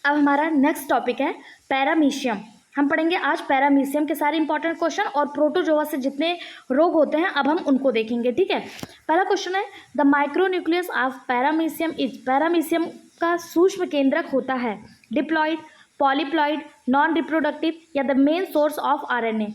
अब हमारा next topic है पैरामीशियम। हम पढ़ेंगे आज पैरामीशियम के सारे इंपॉर्टेंट क्वेश्चन और प्रोटोजोआ से जितने रोग होते हैं अब हम उनको देखेंगे। ठीक है, पहला क्वेश्चन है the micronucleus of paramecium is. Paramecium का सूक्ष्म केंद्रक होता है डिप्लॉइड, पॉलीप्लॉइड, नॉन रिप्रोडक्टिव या the main source of RNA.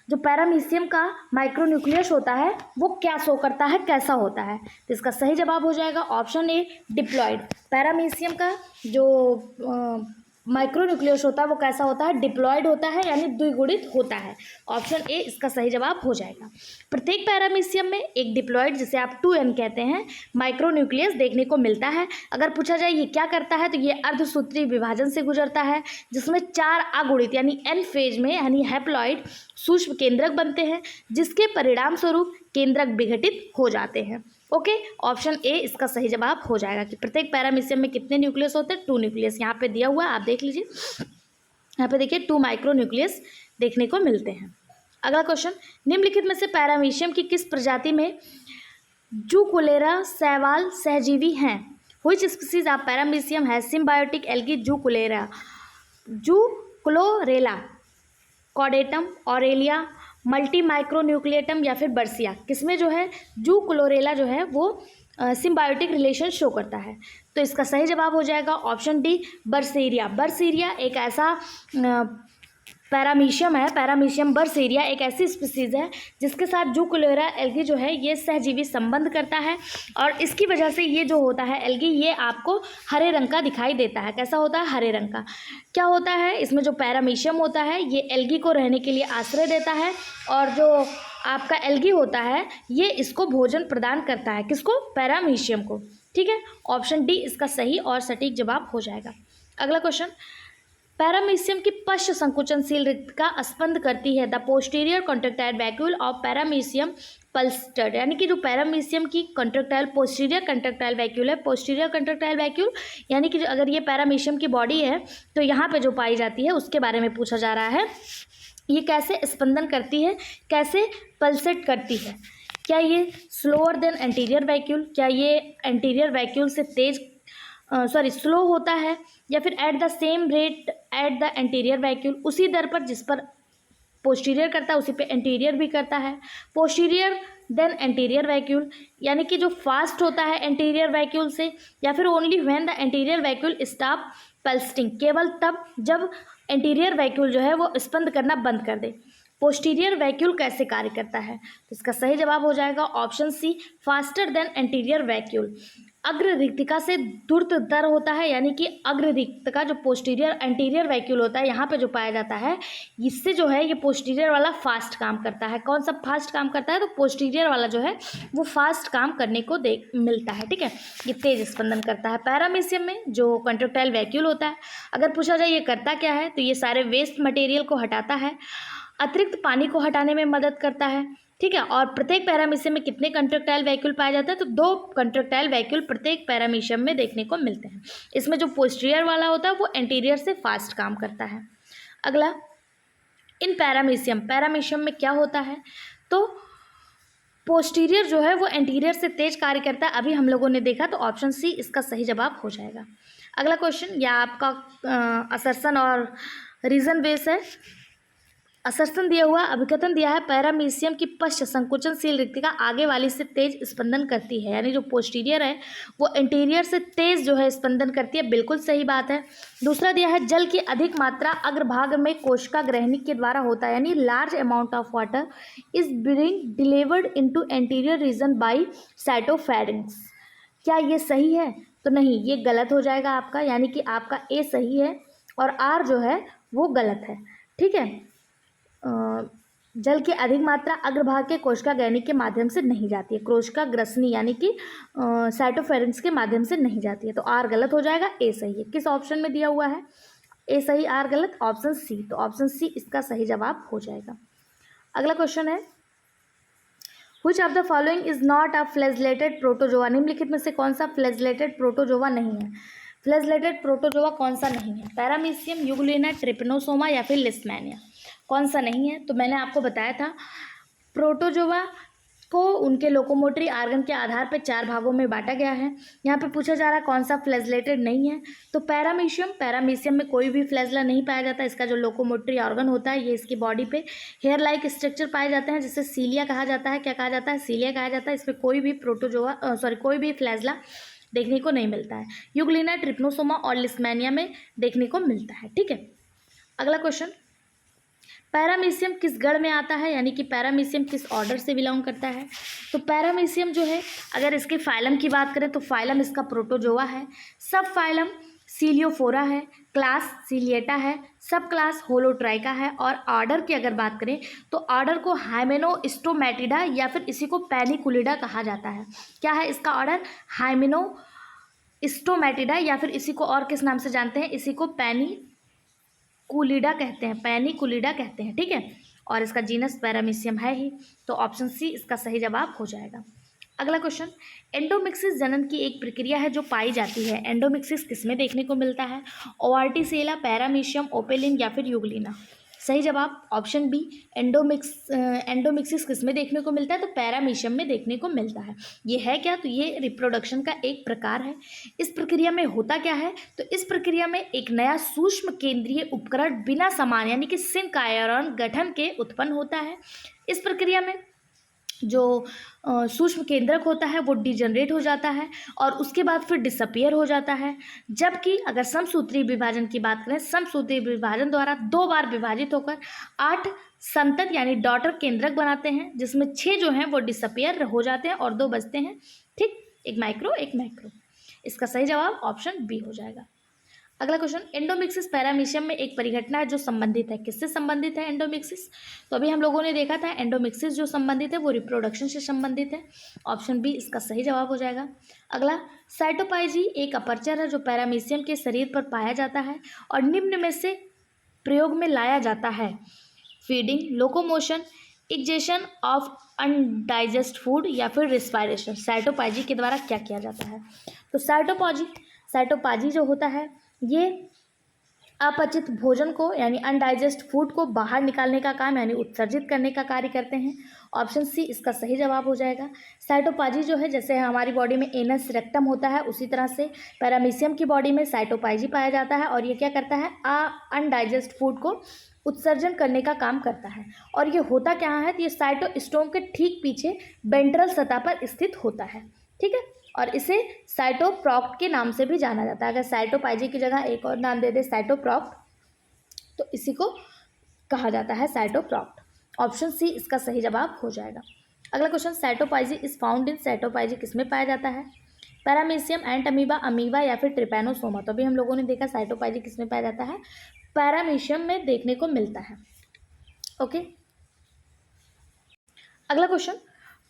जो पैरामीशियम का माइक्रोन्यूक्लियस होता है वो क्या शो करता है, कैसा होता है? तो इसका सही जवाब हो जाएगा ऑप्शन ए डिप्लॉइड। पैरामीशियम का जो माइक्रोन्यूक्लियस होता है वो कैसा होता है, डिप्लॉइड होता है यानी द्विगुणित होता है। ऑप्शन ए इसका सही जवाब हो जाएगा। प्रत्येक पैरामीशियम में एक डिप्लॉइड जिसे आप 2n कहते हैं माइक्रोन्यूक्लियस देखने को मिलता है। अगर पूछा जाए ये क्या करता है तो ये अर्धसूत्रीय विभाजन से गुजरता है जिसमें 4 अगुणित यानी n फेज में यानी हैप्लॉइड सूक्ष्म केंद्रक बनते हैं जिसके परिणाम स्वरूप केंद्रक विघटित हो जाते हैं। ओके, ऑप्शन ए इसका सही जवाब हो जाएगा कि प्रत्येक पैरामीशियम में कितने न्यूक्लियस होते हैं, 2 न्यूक्लियस। यहाँ पे दिया हुआ है, आप देख लीजिए, यहाँ पे देखिए 2 माइक्रोन्यूक्लियस देखने को मिलते हैं। अगला क्वेश्चन, निम्नलिखित में से पैरामीशियम की किस प्रजाति में जूकुलेरा शैवाल सहजीवी हैं? व्हिच स्पीसीज ऑफ पैरामीशियम है symbiotic algae जूकुलेरा? जूक्लोरेला, caudatum, Aurelia, multi माइक्रोन्यूक्लिएटम या फिर बर्सिया। किसमें जो है जूक्लोरेला जो है वो सिम्बायोटिक रिलेशन शो करता है? तो इसका सही जवाब हो जाएगा ऑप्शन डी बर्सेरिया। बर्सेरिया एक ऐसा पैरामीशियम है, पैरामीशियम बर्सेरिया एक ऐसी स्पीसीज़ है जिसके साथ जूकुलेरा एल्गी जो है ये सहजीवी संबंध करता है और इसकी वजह से ये जो होता है एल्गी ये आपको हरे रंग का दिखाई देता है। कैसा होता है, हरे रंग का। क्या होता है इसमें जो पैरामीशियम होता है ये एल्गी को रहने के लिए आश्रय देता है और जो आपका एल्गी होता है ये इसको भोजन प्रदान करता है। किसको? पैरामीशियम को। ठीक है, ऑप्शन डी इसका सही और सटीक जवाब हो जाएगा। अगला क्वेश्चन, पैरामीशियम की पश्च संकुचनशील रिक्तिका स्पंद करती है the posterior contractile vacuole of paramecium pulsated. यानी कि जो पैरामीशियम की कॉन्ट्रैक्टाइल पोस्टीरियर कॉन्ट्रैक्टाइल वैक्यूल है, पोस्टीरियर कॉन्ट्रैक्टाइल वैक्यूल यानी कि अगर ये पैरामीशियम की बॉडी है तो यहाँ पे जो पाई जाती है उसके बारे में पूछा जा रहा है। ये कैसे स्पंदन करती है, कैसे पल्सेट करती है? क्या ये स्लोअर देन एंटीरियर वैक्यूल, क्या ये एंटीरियर वैक्यूल से तेज स्लो होता है या फिर at the same rate at the anterior vacuole, उसी दर पर जिस पर पोस्टीरियर करता है उसी पे एंटीरियर भी करता है? पोस्टीरियर देन एंटीरियर वैक्यूल यानी कि जो फास्ट होता है एंटीरियर वैक्यूल से, या फिर only when the anterior vacuole stop pulsing, केवल तब जब एंटीरियर वैक्यूल जो है वो स्पंद करना बंद कर दे। पोस्टीरियर वैक्यूल कैसे कार्य करता है? तो इसका सही जवाब हो जाएगा option C faster than anterior vacuole. अग्र रिक्तिका से द्रुत दर होता है यानी कि अग्र रिक्तिका जो पोस्टीरियर एंटीरियर वैक्यूल होता है यहाँ पे जो पाया जाता है इससे जो है ये पोस्टीरियर वाला फास्ट काम करता है। कौन सा फास्ट काम करता है? तो पोस्टीरियर वाला जो है वो फास्ट काम करने को मिलता है। ठीक है, ये तेज स्पंदन करता है। पैरामीशियम में जो कॉन्ट्रैक्टाइल वैक्यूल होता है अगर पूछा जाए ये करता क्या है तो ये सारे वेस्ट मटेरियल को हटाता है, अतिरिक्त पानी को हटाने में मदद करता है। ठीक है, और प्रत्येक पैरामीशियम में कितने कंट्रैक्टाइल वैक्यूल पाए जाते हैं? तो 2 कंट्रैक्टाइल वैक्यूल प्रत्येक पैरामीशियम में देखने को मिलते हैं। इसमें जो पोस्टीरियर वाला होता है वो एंटीरियर से फास्ट काम करता है। अगला, इन पैरामीशियम में क्या होता है? तो पोस्टीरियर जो है वो एंटीरियर से तेज कार्य करता है, अभी हम लोगों ने देखा, तो ऑप्शन सी इसका सही जवाब हो जाएगा। अगला क्वेश्चन, यह आपका असर्सन और रीजन बेस है। असर्सन दिया हुआ, अभिकथन दिया है पैरामीशियम की पश्च संकुचनशील रिक्तिका आगे वाली से तेज स्पंदन करती है, यानी जो पोस्टीरियर है वो एंटीरियर से तेज जो है स्पंदन करती है। बिल्कुल सही बात है। दूसरा दिया है जल की अधिक मात्रा अग्रभाग में कोशिका ग्रहणी के द्वारा होता है, यानी large amount of water is being delivered into anterior region by cytopharynx. क्या ये सही है? तो नहीं, ये गलत हो जाएगा आपका, यानी कि आपका ए सही है और आर जो है वो गलत है। ठीक है, जल की अधिक मात्रा अग्रभाग के कोशिका ग्रहणी के माध्यम से नहीं जाती है, कोशिका ग्रसनी यानी कि साइटोफेरेंक्स के माध्यम से नहीं जाती है। तो आर गलत हो जाएगा, ए सही है। किस ऑप्शन में दिया हुआ है ए सही आर गलत? Option C. तो ऑप्शन सी इसका सही जवाब हो जाएगा। अगला क्वेश्चन है which of the following is not a flagellated protozoa. निम्नलिखित में से कौन सा फ्लैजेलेटेड प्रोटोजोआ नहीं है? फ्लैजेलेटेड प्रोटोजोआ कौन सा नहीं है? पैरामीशियम, यूग्लिना, ट्रिपनोसोमा या फिर लिस्टमैनिया? कौन सा नहीं है? तो मैंने आपको बताया था प्रोटोजोआ को उनके लोकोमोटरी आर्गन के आधार पर 4 भागों में बांटा गया है। यहाँ पे पूछा जा रहा है कौन सा फ्लैजलेटेड नहीं है, तो पैरामीशियम में कोई भी फ्लैजला नहीं पाया जाता। इसका जो लोकोमोटरी ऑर्गन होता है ये इसकी बॉडी पे हेयर लाइक स्ट्रक्चर पाए जाते हैं, जिसे सीलिया कहा जाता है। क्या कहा जाता है? सीलिया कहा जाता है। इसमें कोई भी कोई भी फ्लैजला देखने को नहीं मिलता है। यूग्लिना, ट्रिप्नोसोमा और लिस्मेनिया में देखने को मिलता है। ठीक है, अगला क्वेश्चन, पैरामीशियम किस गण में आता है, यानी कि पैरामीशियम किस ऑर्डर से बिलोंग करता है? तो पैरामीशियम जो है, अगर इसके फाइलम की बात करें तो फाइलम इसका प्रोटोजोआ है, सब फाइलम सीलियोफोरा है, क्लास सीलिएटा है, सब क्लास होलोट्राइका है, और ऑर्डर की अगर बात करें तो ऑर्डर को हाइमेनोस्टोमैटिडा या फिर इसी को पैनिकुलिडा कहा जाता है। क्या है इसका ऑर्डर? हाइमेनोस्टोमैटिडा, या फिर इसी को और किस नाम से जानते हैं? इसी को पैनिकुलिडा कहते हैं, पैनिकुलिडा कहते हैं। ठीक है, और इसका जीनस पैरामीशियम है ही, तो ऑप्शन सी इसका सही जवाब हो जाएगा। अगला क्वेश्चन, एंडोमिक्सिस जनन की एक प्रक्रिया है जो पाई जाती है। एंडोमिक्सिस किस में देखने को मिलता है? ओवार्टिसेला, पैरामीशियम, ओपेलिन या फिर यूग्लिना? सही जवाब ऑप्शन बी, एंडोमिक्सिस किस में देखने को मिलता है? तो पैरामीशियम में देखने को मिलता है। ये है क्या? तो ये रिप्रोडक्शन का एक प्रकार है। इस प्रक्रिया में होता क्या है? तो इस प्रक्रिया में एक नया सूक्ष्म केंद्रीय उपकरण बिना समान यानी कि सिंक आयरन गठन के उत्पन्न होता है। इस प्रक्रिया में जो सूक्ष्म केंद्रक होता है वो डिजनरेट हो जाता है और उसके बाद फिर डिसअपियर हो जाता है। जबकि अगर समसूत्री विभाजन की बात करें, समसूत्री विभाजन द्वारा 2 बार विभाजित होकर 8 संतत यानी डॉटर केंद्रक बनाते हैं, जिसमें 6 जो हैं वो डिसअपियर हो जाते हैं और 2 बचते हैं। ठीक, एक माइक्रो एक मैक्रो। इसका सही जवाब ऑप्शन बी हो जाएगा। अगला क्वेश्चन, एंडोमिक्सिस पैरामीशियम में एक परिघटना है जो संबंधित है। किससे संबंधित है एंडोमिक्सिस? तो अभी हम लोगों ने देखा था एंडोमिक्सिस जो संबंधित है वो रिप्रोडक्शन से संबंधित है। ऑप्शन बी इसका सही जवाब हो जाएगा। अगला, साइटोपाइजी एक अपर्चर है जो पैरामीशियम के शरीर पर पाया जाता है और निम्न में से प्रयोग में लाया जाता है: feeding, locomotion, egestion of undigested food या फिर रेस्पिरेशन। साइटोपाइजी के द्वारा क्या किया जाता है? तो साइटोपाजी जो होता है ये अपचित भोजन को यानी अनडाइजेस्ट फूड को बाहर निकालने का काम यानी उत्सर्जित करने का कार्य करते हैं। ऑप्शन सी इसका सही जवाब हो जाएगा। साइटोपाजी जो है, जैसे हमारी बॉडी में एनस रेक्टम होता है उसी तरह से पैरामीशियम की बॉडी में साइटोपाजी पाया जाता है और ये क्या करता है? अनडाइजेस्ट फूड को उत्सर्जन करने का काम करता है। और ये होता क्या है? तो ये साइटोस्टोम के ठीक पीछे वेंट्रल सतह पर स्थित होता है। ठीक है, और इसे साइटोप्रॉक्ट के नाम से भी जाना जाता है। अगर साइटोपाइजी की जगह एक और नाम दे दे साइटोप्रॉक्ट, तो इसी को कहा जाता है साइटोप्रॉक्ट। ऑप्शन सी इसका सही जवाब हो जाएगा। अगला क्वेश्चन, साइटोपाइजी इज फाउंड इन, साइटोपाइजी किसमें पाया जाता है? पैरामीशियम, एंट अमीबा, अमीबा या फिर ट्रिपैनोसोमा? तो अभी हम लोगों ने देखा साइटोपाइजी किसमें पाया जाता है? पैरामीशियम में देखने को मिलता है। ओके, अगला क्वेश्चन,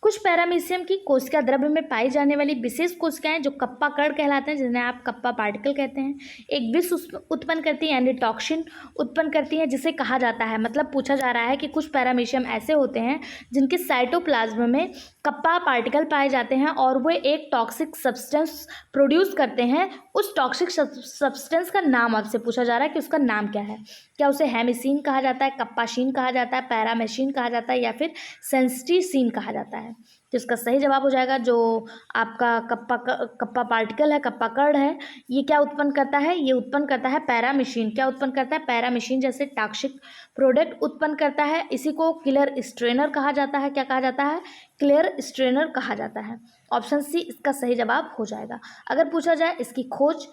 कुछ पैरामीशियम की कोशिका द्रव्य में पाई जाने वाली विशेष कोशिकाएं जो कप्पा कण कहलाते हैं, जिन्हें आप कप्पा पार्टिकल कहते हैं, एक विष उत्पन्न करती हैं यानी टॉक्सिन उत्पन्न करती हैं, जिसे कहा जाता है, मतलब पूछा जा रहा है कि कुछ पैरामीशियम ऐसे होते हैं जिनके साइटोप्लाज्म में कप्पा पार्टिकल पाए जाते हैं और वो एक टॉक्सिक सब्सटेंस प्रोड्यूस करते हैं। उस टॉक्सिक सब्सटेंस का नाम आपसे पूछा जा रहा है कि उसका नाम क्या है। क्या उसे हेमिसीन कहा जाता है, कप्पाशीन कहा जाता है, पैरामेशीन कहा जाता है या फिर सेंस्टिसीन कहा जाता है? तो इसका सही जवाब हो जाएगा जो आपका कप्पा पार्टिकल है, कप्पा कण है, ये क्या उत्पन्न करता है? ये उत्पन्न करता है पैरामेशीन। क्या उत्पन्न करता है? पैरामेशीन जैसे टॉक्सिक प्रोडक्ट उत्पन्न करता है। इसी को क्लियर स्ट्रेनर कहा जाता है। क्या कहा जाता है? क्लियर स्ट्रेनर कहा जाता है। ऑप्शन सी इसका सही जवाब हो जाएगा। अगर पूछा जाए इसकी खोज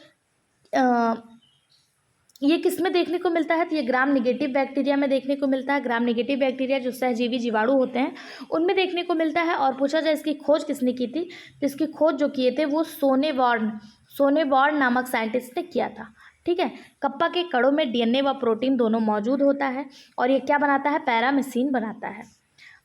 ये किस में देखने को मिलता है? तो ये ग्राम नेगेटिव बैक्टीरिया में देखने को मिलता है। ग्राम नेगेटिव बैक्टीरिया जो सहजीवी जीवाणु होते हैं उनमें देखने को मिलता है। और पूछा जाए इसकी खोज किसने की थी? तो इसकी खोज जो किए थे वो सोनेबॉर्न नामक साइंटिस्ट ने किया था। ठीक है, कप्पा के कणों में डीएनए व प्रोटीन दोनों मौजूद होता है और ये क्या बनाता है? पैरामीशिन बनाता है।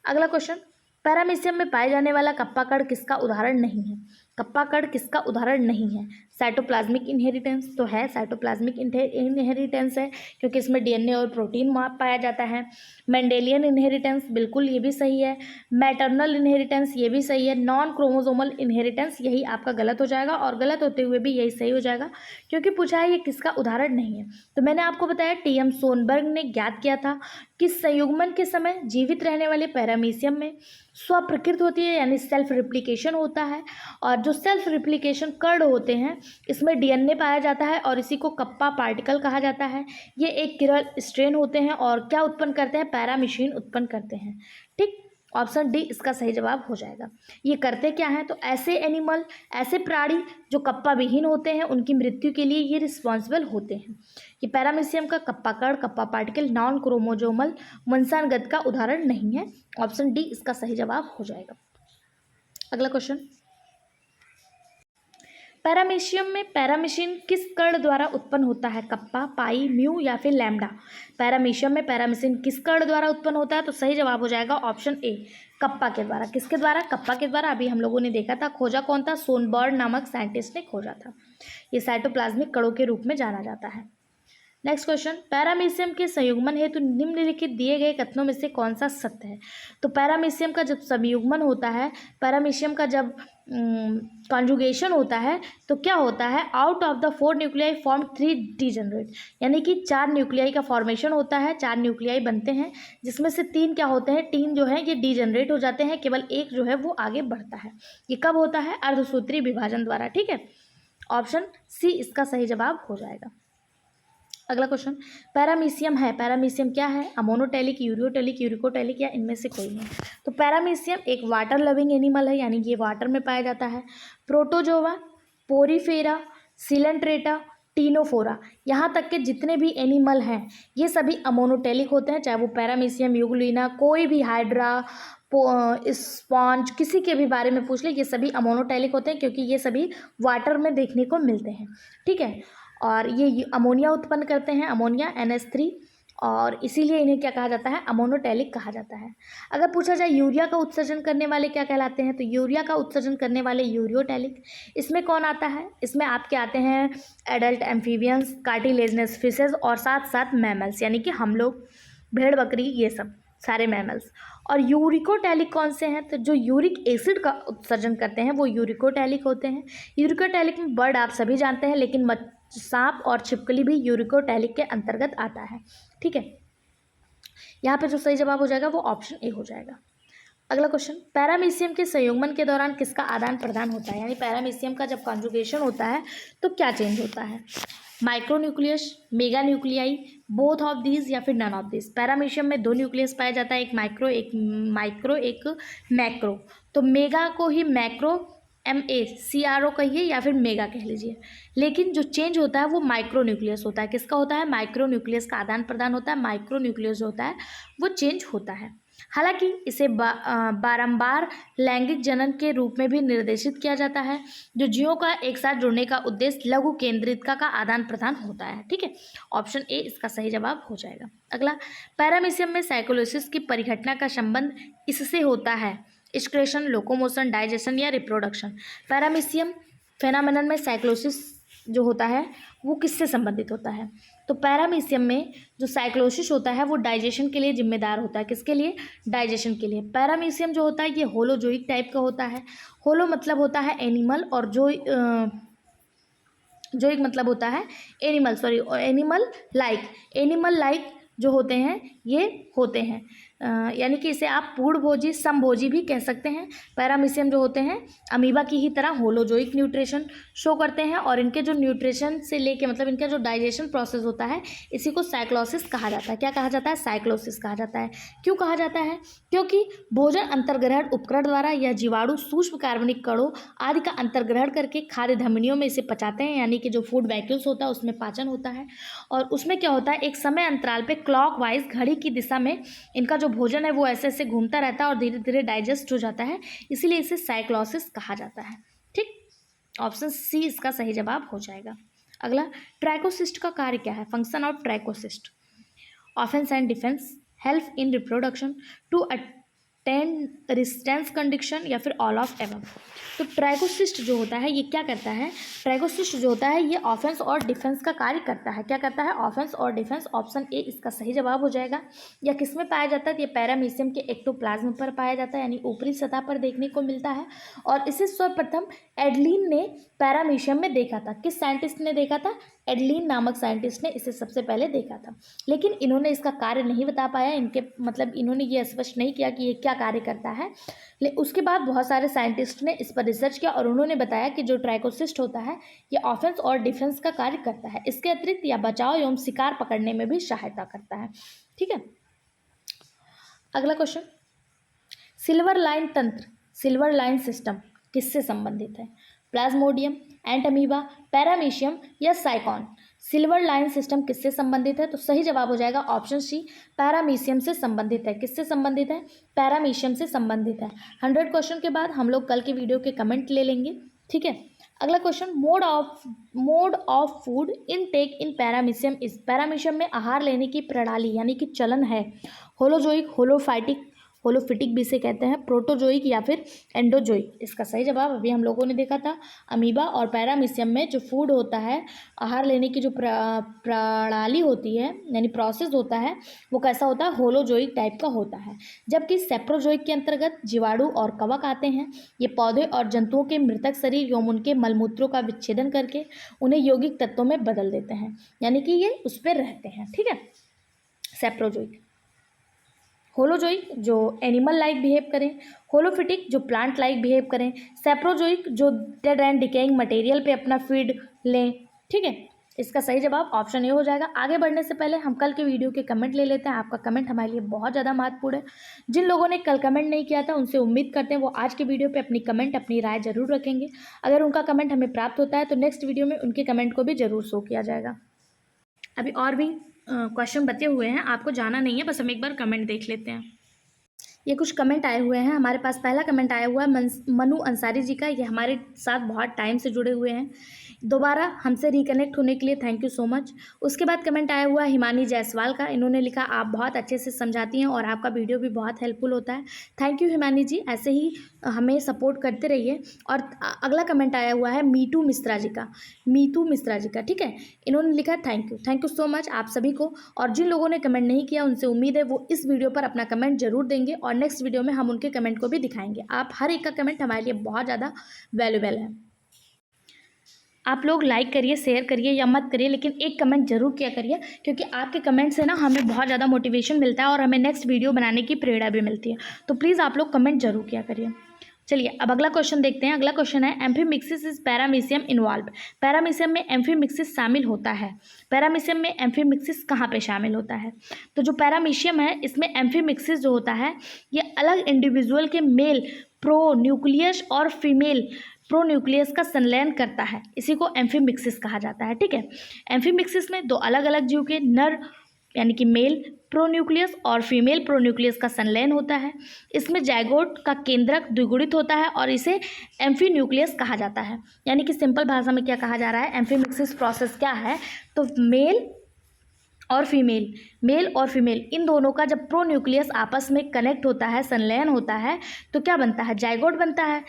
अगला क्वेश्चन, पैरामीशियम में पाए जाने वाला कप्पा कण किसका उदाहरण नहीं है? कप्पा कण किसका उदाहरण नहीं है? साइटोप्लाज्मिक इनहेरिटेंस तो है, साइटोप्लाज्मिक इनहेरिटेंस है क्योंकि इसमें डीएनए और प्रोटीन पाया जाता है। मेंडेलियन इनहेरिटेंस बिल्कुल ये भी सही है। मैटरनल इनहेरिटेंस ये भी सही है। नॉन क्रोमोसोमल इनहेरिटेंस यही आपका गलत हो जाएगा, और गलत होते हुए भी यही सही हो जाएगा क्योंकि पूछा है ये किसका उदाहरण नहीं है। तो मैंने आपको बताया टीएम सोनबर्ग ने ज्ञात किया था कि संयुग्मन के समय जीवित रहने वाले पैरामीशियम में स्वप्रकृत होती है यानी सेल्फ रिप्लिकेशन होता है, और जो सेल्फ रिप्लिकेशन कर्ण होते हैं इसमें डीएनए पाया जाता है और इसी को कप्पा पार्टिकल कहा जाता है। ये एक किरल स्ट्रेन होते हैं और क्या उत्पन्न करते हैं, पैरामीशिन उत्पन्न करते हैं। ठीक, ऑप्शन डी इसका सही जवाब हो जाएगा। ये करते क्या हैं, तो ऐसे एनिमल, ऐसे प्राणी जो कप्पा विहीन होते हैं उनकी मृत्यु के लिए ये रिस्पॉन्सिबल होते हैं। ये पैरामीशियम का कप्पा कण, कप्पा पार्टिकल नॉन क्रोमोजोमल वंशानुगत का उदाहरण नहीं है। ऑप्शन डी इसका सही जवाब हो जाएगा। अगला क्वेश्चन, पैरामीशियम में पैरामीशिन किस कण द्वारा उत्पन्न होता है, कप्पा, पाई, म्यू या फिर लैम्डा। पैरामीशियम में पैरामीशिन किस कण द्वारा उत्पन्न होता है, तो सही जवाब हो जाएगा ऑप्शन ए, कप्पा के द्वारा। किसके द्वारा, कप्पा के द्वारा। अभी हम लोगों ने देखा था, खोजा कौन था, सोनबर्ग नामक साइंटिस्ट ने खोजा था। ये साइटोप्लाज्मिक कणों के रूप में जाना जाता है। नेक्स्ट क्वेश्चन, पैरामीशियम के संयुग्मन हेतु निम्नलिखित दिए गए कथनों में से कौन सा सत्य है। तो पैरामीशियम का जब संयुग्मन होता है, पैरामीशियम का जब कॉन्जुगेशन होता है तो क्या होता है, out of the 4 nuclei form 3 degenerate, यानी कि 4 न्यूक्लियाई का फॉर्मेशन होता है, 4 न्यूक्लियाई बनते हैं जिसमें से 3 क्या होते हैं, 3 जो है ये डीजेनरेट हो जाते हैं, केवल एक जो है वो आगे बढ़ता है। ये कब होता है, अर्धसूत्री विभाजन द्वारा। ठीक है, ऑप्शन सी इसका सही जवाब हो जाएगा। अगला क्वेश्चन, पैरामीशियम है, पैरामीशियम क्या है, अमोनोटेलिक, यूरियोटेलिक, यूरिकोटेलिक या इनमें से कोई नहीं। तो पैरामीशियम एक वाटर लविंग एनिमल है, यानी कि ये वाटर में पाया जाता है। प्रोटोजोआ, पोरीफेरा, सिलेंट्रेटा, टीनोफोरा, यहाँ तक के जितने भी एनिमल हैं ये सभी अमोनोटेलिक होते हैं, चाहे वो पैरामीशियम, यूग्लिना, कोई भी हाइड्रा, स्पॉन्ज, किसी के भी बारे में पूछ ले, ये सभी अमोनोटेलिक होते हैं क्योंकि ये सभी वाटर में देखने को मिलते हैं। ठीक है, और ये अमोनिया उत्पन्न करते हैं, अमोनिया NH3, और इसीलिए इन्हें क्या कहा जाता है, अमोनोटेलिक कहा जाता है। अगर पूछा जाए यूरिया का उत्सर्जन करने वाले क्या कहलाते हैं, तो यूरिया का उत्सर्जन करने वाले यूरियोटेलिक। इसमें कौन आता है, इसमें आपके आते हैं एडल्ट एम्फीबियंस, कार्टिलेजनस फिशेज और साथ साथ मैमल्स, यानी कि हम लोग, भेड़ बकरी, ये सब सारे मैमल्स। और यूरिकोटैलिक कौन से हैं, तो जो यूरिक एसिड का उत्सर्जन करते हैं वो यूरिकोटैलिक होते हैं। यूरिकोटैलिक में बर्ड आप सभी जानते हैं, लेकिन सांप और छिपकली भी यूरिकोटैलिक के अंतर्गत आता है। ठीक है, यहाँ पे जो सही जवाब हो जाएगा वो ऑप्शन ए हो जाएगा। अगला क्वेश्चन, पैरामीशियम के संयुग्मन के दौरान किसका आदान प्रदान होता है, यानी पैरामीशियम का जब कॉन्जुगेशन होता है तो क्या चेंज होता है, micronucleus, mega nuclei, both of these या फिर नन ऑफ दीज। पैरामीशियम में 2 न्यूक्लियस पाया जाता है, एक माइक्रो एक मैक्रो। तो मेगा को ही मैक्रो MACRO कहिए या फिर मेगा कह लीजिए, लेकिन जो चेंज होता है वो माइक्रो न्यूक्लियस होता है। किसका होता है, माइक्रो न्यूक्लियस का आदान प्रदान होता है, माइक्रो न्यूक्लियस जो होता है वो चेंज होता है। हालांकि इसे बारंबार लैंगिक जनन के रूप में भी निर्देशित किया जाता है, जो जीवों का एक साथ जुड़ने का उद्देश्य लघु केंद्रितता का आदान प्रदान होता है। ठीक है, ऑप्शन ए इसका सही जवाब हो जाएगा। अगला, पैरामीशियम में साइकोलोसिस की परिघटना का संबंध इससे होता है, एक्सक्रेशन, लोकोमोशन, डाइजेशन या रिप्रोडक्शन। पैरामीशियम फेनोमेनन में साइक्लोसिस जो होता है वो किससे संबंधित होता है, तो पैरामीशियम में जो साइक्लोसिस होता है वो डाइजेशन के लिए जिम्मेदार होता है। किसके लिए, डाइजेशन के लिए। पैरामीशियम जो होता है ये होलोजोइक टाइप का होता है। होलो मतलब होता है एनिमल, और जो एक मतलब होता है एनिमल लाइक जो होते हैं ये होते हैं, यानी कि इसे आप पूर्णभोजी, समभोजी भी कह सकते हैं। पैरामीशियम जो होते हैं अमीबा की ही तरह होलोजोइक न्यूट्रिशन शो करते हैं, और इनके जो न्यूट्रिशन से लेके मतलब इनका जो डाइजेशन प्रोसेस होता है इसी को साइक्लोसिस कहा जाता है। क्या कहा जाता है, साइक्लोसिस कहा जाता है। क्यों कहा जाता है, क्योंकि भोजन अंतर्ग्रहण उपकरण द्वारा या जीवाणु सूक्ष्म कार्बनिक कणों आदि का अंतर्ग्रहण करके खाद्य धमनियों में इसे पचाते हैं, यानी कि जो फूड वैक्यूल्स होता है उसमें पाचन होता है, और उसमें क्या होता है, एक समय अंतराल पे क्लॉकवाइज घड़ी की दिशा में इनका जो भोजन है वो ऐसे ऐसे घूमता रहता है और धीरे धीरे डाइजेस्ट हो जाता है, इसीलिए इसे साइक्लोसिस कहा जाता है। ठीक, ऑप्शन सी इसका सही जवाब हो जाएगा। अगला, ट्रैकोसिस्ट का कार्य क्या है, function of trichocyst, offence and defence, help in reproduction, to resistance condition या फिर ऑल ऑफ एबव। तो ट्राइकोसिस्ट जो होता है ये क्या करता है, ट्राइकोसिस्ट जो होता है ये ऑफेंस और डिफेंस का कार्य करता है। क्या करता है, ऑफेंस और डिफेंस। ऑप्शन ए इसका सही जवाब हो जाएगा। या किस में पाया जाता है, ये पैरामीशियम के एक्टोप्लाज्म पर पाया जाता है, यानी ऊपरी सतह पर देखने को मिलता है। और इसे सर्वप्रथम एडलिन ने पैरामीशियम में देखा था। किस साइंटिस्ट ने देखा था, एडलिन नामक साइंटिस्ट ने इसे सबसे पहले देखा था। लेकिन इन्होंने इसका कार्य नहीं बता पाया, इनके मतलब इन्होंने ये स्पष्ट नहीं किया कि ये क्या कार्य करता है। उसके बाद बहुत सारे साइंटिस्ट ने इस पर रिसर्च किया और उन्होंने बताया कि जो ट्राइकोसिस्ट होता है ये ऑफेंस और डिफेंस का कार्य करता है। इसके अतिरिक्त यह बचाव एवं शिकार पकड़ने में भी सहायता करता है। ठीक है, अगला क्वेश्चन, सिल्वर लाइन तंत्र, सिल्वर लाइन सिस्टम किससे संबंधित है, प्लाज्मोडियम, एंटमीबा, पैरामीशियम या साइकॉन। सिल्वर लाइन सिस्टम किससे संबंधित है, तो सही जवाब हो जाएगा ऑप्शन सी, पैरामीशियम से संबंधित है। किससे संबंधित है, पैरामीशियम से संबंधित है। 100 क्वेश्चन के बाद हम लोग कल के वीडियो के कमेंट ले लेंगे। ठीक है, अगला question, mode of food intake in paramecium is. Paramecium में आहार लेने की प्रणाली यानी कि चलन है होलोजोइक, होलोफाइटिक, होलोफिटिक भी से कहते हैं, प्रोटोजोइक या फिर एंडोजोइक। इसका सही जवाब अभी हम लोगों ने देखा था, अमीबा और पैरामीशियम में जो फूड होता है, आहार लेने की जो प्रणाली होती है यानी प्रोसेस होता है वो कैसा होता है, होलोजोइक टाइप का होता है। जबकि सेप्रोजोइक के अंतर्गत जीवाणु और कवक आते हैं। ये पौधे और जंतुओं के मृतक शरीर एवं उनके मलमूत्रों का विच्छेदन करके उन्हें यौगिक तत्वों में बदल देते हैं, यानी कि ये उस पर रहते हैं। ठीक है, सेप्रोजोइक। होलोजोइक जो एनिमल लाइक बिहेव करें, होलोफिटिक जो प्लांट लाइक बिहेव करें, सेप्रोजोइक जो डेड एंड डिकेइंग मटेरियल पे अपना फीड लें। ठीक है, इसका सही जवाब ऑप्शन ए हो जाएगा। आगे बढ़ने से पहले हम कल के वीडियो के कमेंट ले लेते हैं। आपका कमेंट हमारे लिए बहुत ज़्यादा महत्वपूर्ण है। जिन लोगों ने कल कमेंट नहीं किया था उनसे उम्मीद करते हैं वो आज के वीडियो पे अपनी कमेंट, अपनी राय जरूर रखेंगे। अगर उनका कमेंट हमें प्राप्त होता है तो नेक्स्ट वीडियो में उनके कमेंट को भी जरूर शो किया जाएगा। अभी और भी क्वेश्चन बचे हुए हैं, आपको जाना नहीं है, बस हम एक बार कमेंट देख लेते हैं। ये कुछ कमेंट आए हुए हैं हमारे पास। पहला कमेंट आया हुआ है मनु अंसारी जी का, ये हमारे साथ बहुत टाइम से जुड़े हुए हैं। दोबारा हमसे रिकनेक्ट होने के लिए थैंक यू सो मच। उसके बाद कमेंट आया हुआ है हिमानी जायसवाल का, इन्होंने लिखा आप बहुत अच्छे से समझाती हैं और आपका वीडियो भी बहुत हेल्पफुल होता है। थैंक यू हिमानी जी, ऐसे ही हमें सपोर्ट करते रहिए। और अगला कमेंट आया हुआ है मीतू मिश्रा जी का, मीतू मिश्रा जी का। ठीक है, इन्होंने लिखा थैंक यू सो मच आप सभी को। और जिन लोगों ने कमेंट नहीं किया उनसे उम्मीद है वो इस वीडियो पर अपना कमेंट जरूर देंगे और नेक्स्ट वीडियो में हम उनके कमेंट को भी दिखाएंगे। आप हर एक का कमेंट हमारे लिए बहुत ज़्यादा वैल्यूबल है। आप लोग लाइक करिए, शेयर करिए या मत करिए, लेकिन एक कमेंट जरूर किया करिए, क्योंकि आपके कमेंट से ना हमें बहुत ज़्यादा मोटिवेशन मिलता है और हमें नेक्स्ट वीडियो बनाने की प्रेरणा भी मिलती है। तो प्लीज़ आप लोग कमेंट जरूर किया करिए। चलिए अब अगला क्वेश्चन देखते हैं। अगला क्वेश्चन है amphimixis is paramecium involve. Paramecium में एम्फीमिक्सिस शामिल होता है। पैरामीशियम में एम्फीमिक्सिस कहाँ पे शामिल होता है, तो जो पैरामीशियम है इसमें एम्फीमिक्सिस जो होता है ये अलग इंडिविजुअल के मेल प्रोन्यूक्लियस और फीमेल प्रोन्यूक्लियस का संलयन करता है, इसी को एम्फीमिक्सिस कहा जाता है। ठीक है, एम्फीमिक्सिस में दो अलग अलग जीव के नर यानी कि मेल प्रोन्यूक्लियस और फीमेल प्रोन्यूक्लियस का संलयन होता है। इसमें जाइगोट का केंद्रक द्विगुणित होता है और इसे एम्फीन्यूक्लियस कहा जाता है। यानी कि सिंपल भाषा में क्या कहा जा रहा है, एम्फीमिक्सिस प्रोसेस क्या है, तो मेल और फीमेल इन दोनों का जब प्रोन्यूक्लियस आपस में कनेक्ट होता है, संलयन होता है, तो क्या बनता है, जाइगोट बनता है।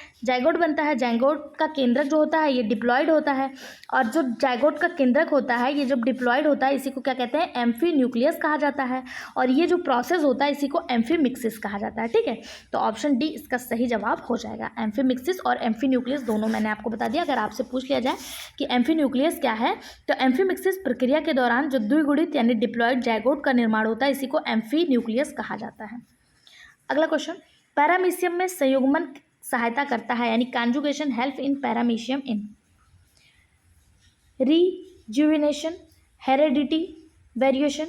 जाइगोट का केंद्रक जो होता है ये डिप्लॉयड होता है और जो जाइगोट का केंद्रक होता है ये जब डिप्लॉयड होता है इसी को क्या कहते हैं, एम्फीन्यूक्लियस कहा जाता है। और ये जो प्रोसेस होता है इसी को एम्फीमिक्सिस कहा जाता है। ठीक है, तो ऑप्शन डी इसका सही जवाब हो जाएगा। एम्फीमिक्सिस और एम्फीन्यूक्लियस दोनों मैंने आपको बता दिया। अगर आपसे पूछ लिया जाए कि एम्फीन्यूक्लियस क्या है, तो एम्फीमिक्सिस प्रक्रिया के दौरान जो द्विगुणित यानी डिप्लॉयड जाइगोट का निर्माण होता है इसी को एम्फीन्यूक्लियस कहा जाता है। अगला क्वेश्चन, पैरामीशियम में संयुग्मन सहायता करता है यानी conjugation help in paramecium in rejuvenation, heredity, variation,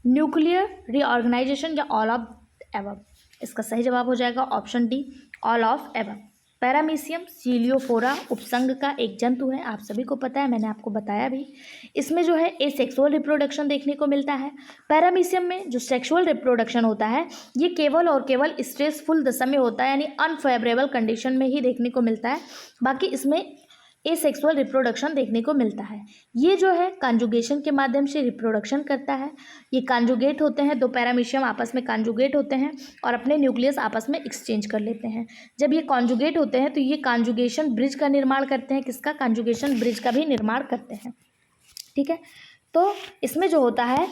nuclear reorganisation या ऑल ऑफ एबव। इसका सही जवाब हो जाएगा option D, all of above. Paramecium ciliophora उपसंघ का एक जंतु है, आप सभी को पता है, मैंने आपको बताया भी। इसमें जो है एसेक्सुअल रिप्रोडक्शन देखने को मिलता है। पैरामीशियम में जो सेक्सुअल रिप्रोडक्शन होता है ये केवल और केवल स्ट्रेसफुल दशा में होता है, यानी अनफेवरेबल कंडीशन में ही देखने को मिलता है। बाकी इसमें एसेक्सुअल रिप्रोडक्शन देखने को मिलता है। ये जो है कॉन्जुगेशन के माध्यम से रिप्रोडक्शन करता है। ये कॉन्जुगेट होते हैं, दो पैरामीशियम आपस में कॉन्जुगेट होते हैं और अपने न्यूक्लियस आपस में एक्सचेंज कर लेते हैं। जब ये कॉन्जुगेट होते हैं तो ये कॉन्जुगेशन ब्रिज का निर्माण करते हैं। किसका? कॉन्जुगेशन ब्रिज का भी निर्माण करते हैं। ठीक है, तो इसमें जो होता है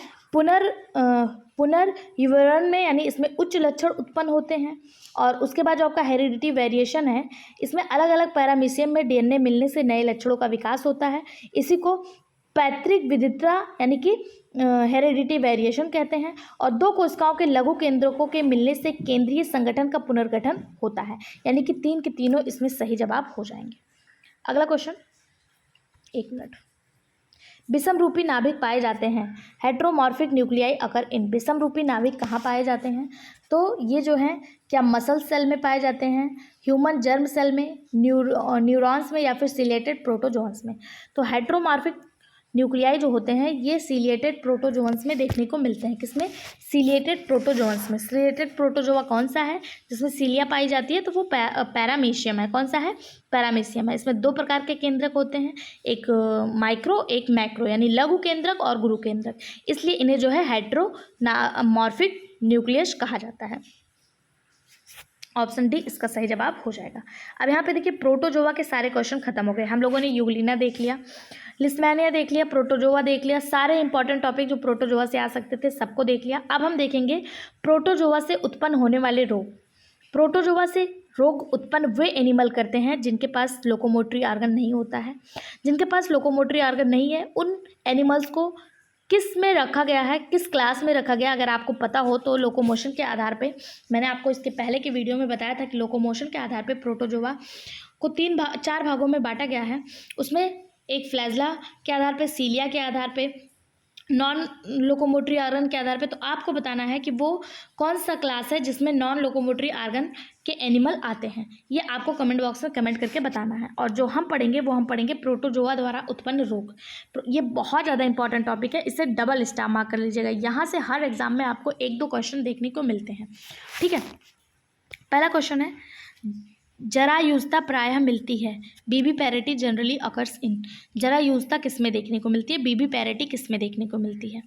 पुनर्विवरण में, यानी इसमें उच्च लक्षण उत्पन्न होते हैं। और उसके बाद जो आपका हेरिडिटी वेरिएशन है, इसमें अलग अलग पैरामीशियम में डीएनए मिलने से नए लक्षणों का विकास होता है। इसी को पैतृक विविधता यानी कि हेरिडिटी वेरिएशन कहते हैं। और दो कोशिकाओं के लघु केंद्रकों के मिलने से केंद्रीय संगठन का पुनर्गठन होता है, यानी कि 3 के तीनों इसमें सही जवाब हो जाएंगे। अगला क्वेश्चन, 1 मिनट। विषम रूपी नाभिक पाए जाते हैं। हेट्रोमॉर्फिक न्यूक्लियाई अकर इन। विषम रूपी नाभिक कहाँ पाए जाते हैं? तो ये जो हैं क्या मसल सेल में पाए जाते हैं, ह्यूमन जर्म सेल में, न्यूरॉन्स में, या फिर सिलेटेड प्रोटोजोन्स में? तो हेट्रोमॉर्फिक न्यूक्लियाई जो होते हैं ये सिलिएटेड प्रोटोजोन्स में देखने को मिलते हैं। किसमें? सिलिएटेड प्रोटोजोन्स में। सिलिएटेड प्रोटोजोआ कौन सा है जिसमें सीलिया पाई जाती है? तो वो पैरामीशियम है। कौन सा है? पैरामीशियम है। इसमें 2 प्रकार के केंद्रक होते हैं, एक माइक्रो एक मैक्रो, यानी लघु केंद्रक और गुरु केंद्रक। इसलिए इन्हें जो है हेट्रोमॉर्फिक न्यूक्लियस कहा जाता है। ऑप्शन डी इसका सही जवाब हो जाएगा। अब यहाँ पे देखिए प्रोटोजोआ के सारे क्वेश्चन खत्म हो गए। हम लोगों ने यूग्लिना देख लिया, लिस्मैनिया देख लिया, प्रोटोजोआ देख लिया, सारे इंपॉर्टेंट टॉपिक जो प्रोटोजोआ से आ सकते थे सबको देख लिया। अब हम देखेंगे प्रोटोजोआ से उत्पन्न होने वाले रोग। प्रोटोजोआ से रोग उत्पन्न वे एनिमल करते हैं जिनके पास लोकोमोटरी ऑर्गन नहीं होता है। जिनके पास लोकोमोटरी ऑर्गन नहीं है उन एनिमल्स को किस में रखा गया है, किस क्लास में रखा गया, अगर आपको पता हो तो लोकोमोशन के आधार पे, मैंने आपको इसके पहले के वीडियो में बताया था कि लोकोमोशन के आधार पे प्रोटोजोआ को 4 भागों में बांटा गया है। उसमें एक फ्लैजला के आधार पे, सीलिया के आधार पे, नॉन लोकोमोटरी ऑर्गन के आधार पे। तो आपको बताना है कि वो कौन सा क्लास है जिसमें नॉन लोकोमोटरी ऑर्गन के एनिमल आते हैं। ये आपको कमेंट बॉक्स में कमेंट करके बताना है। और जो हम पढ़ेंगे वो हम पढ़ेंगे प्रोटोजोआ द्वारा उत्पन्न रोग। ये बहुत ज़्यादा इंपॉर्टेंट टॉपिक है, इसे डबल स्टार मार्क कर लीजिएगा। यहाँ से हर एग्जाम में आपको 1-2 क्वेश्चन देखने को मिलते हैं। ठीक है, पहला क्वेश्चन है, जरायुजता प्रायः मिलती है। बीबी पैरेटी जनरली अकर्स इन। जरायुजता किस में देखने को मिलती है? बीबी पैरेटी किस में देखने को मिलती है?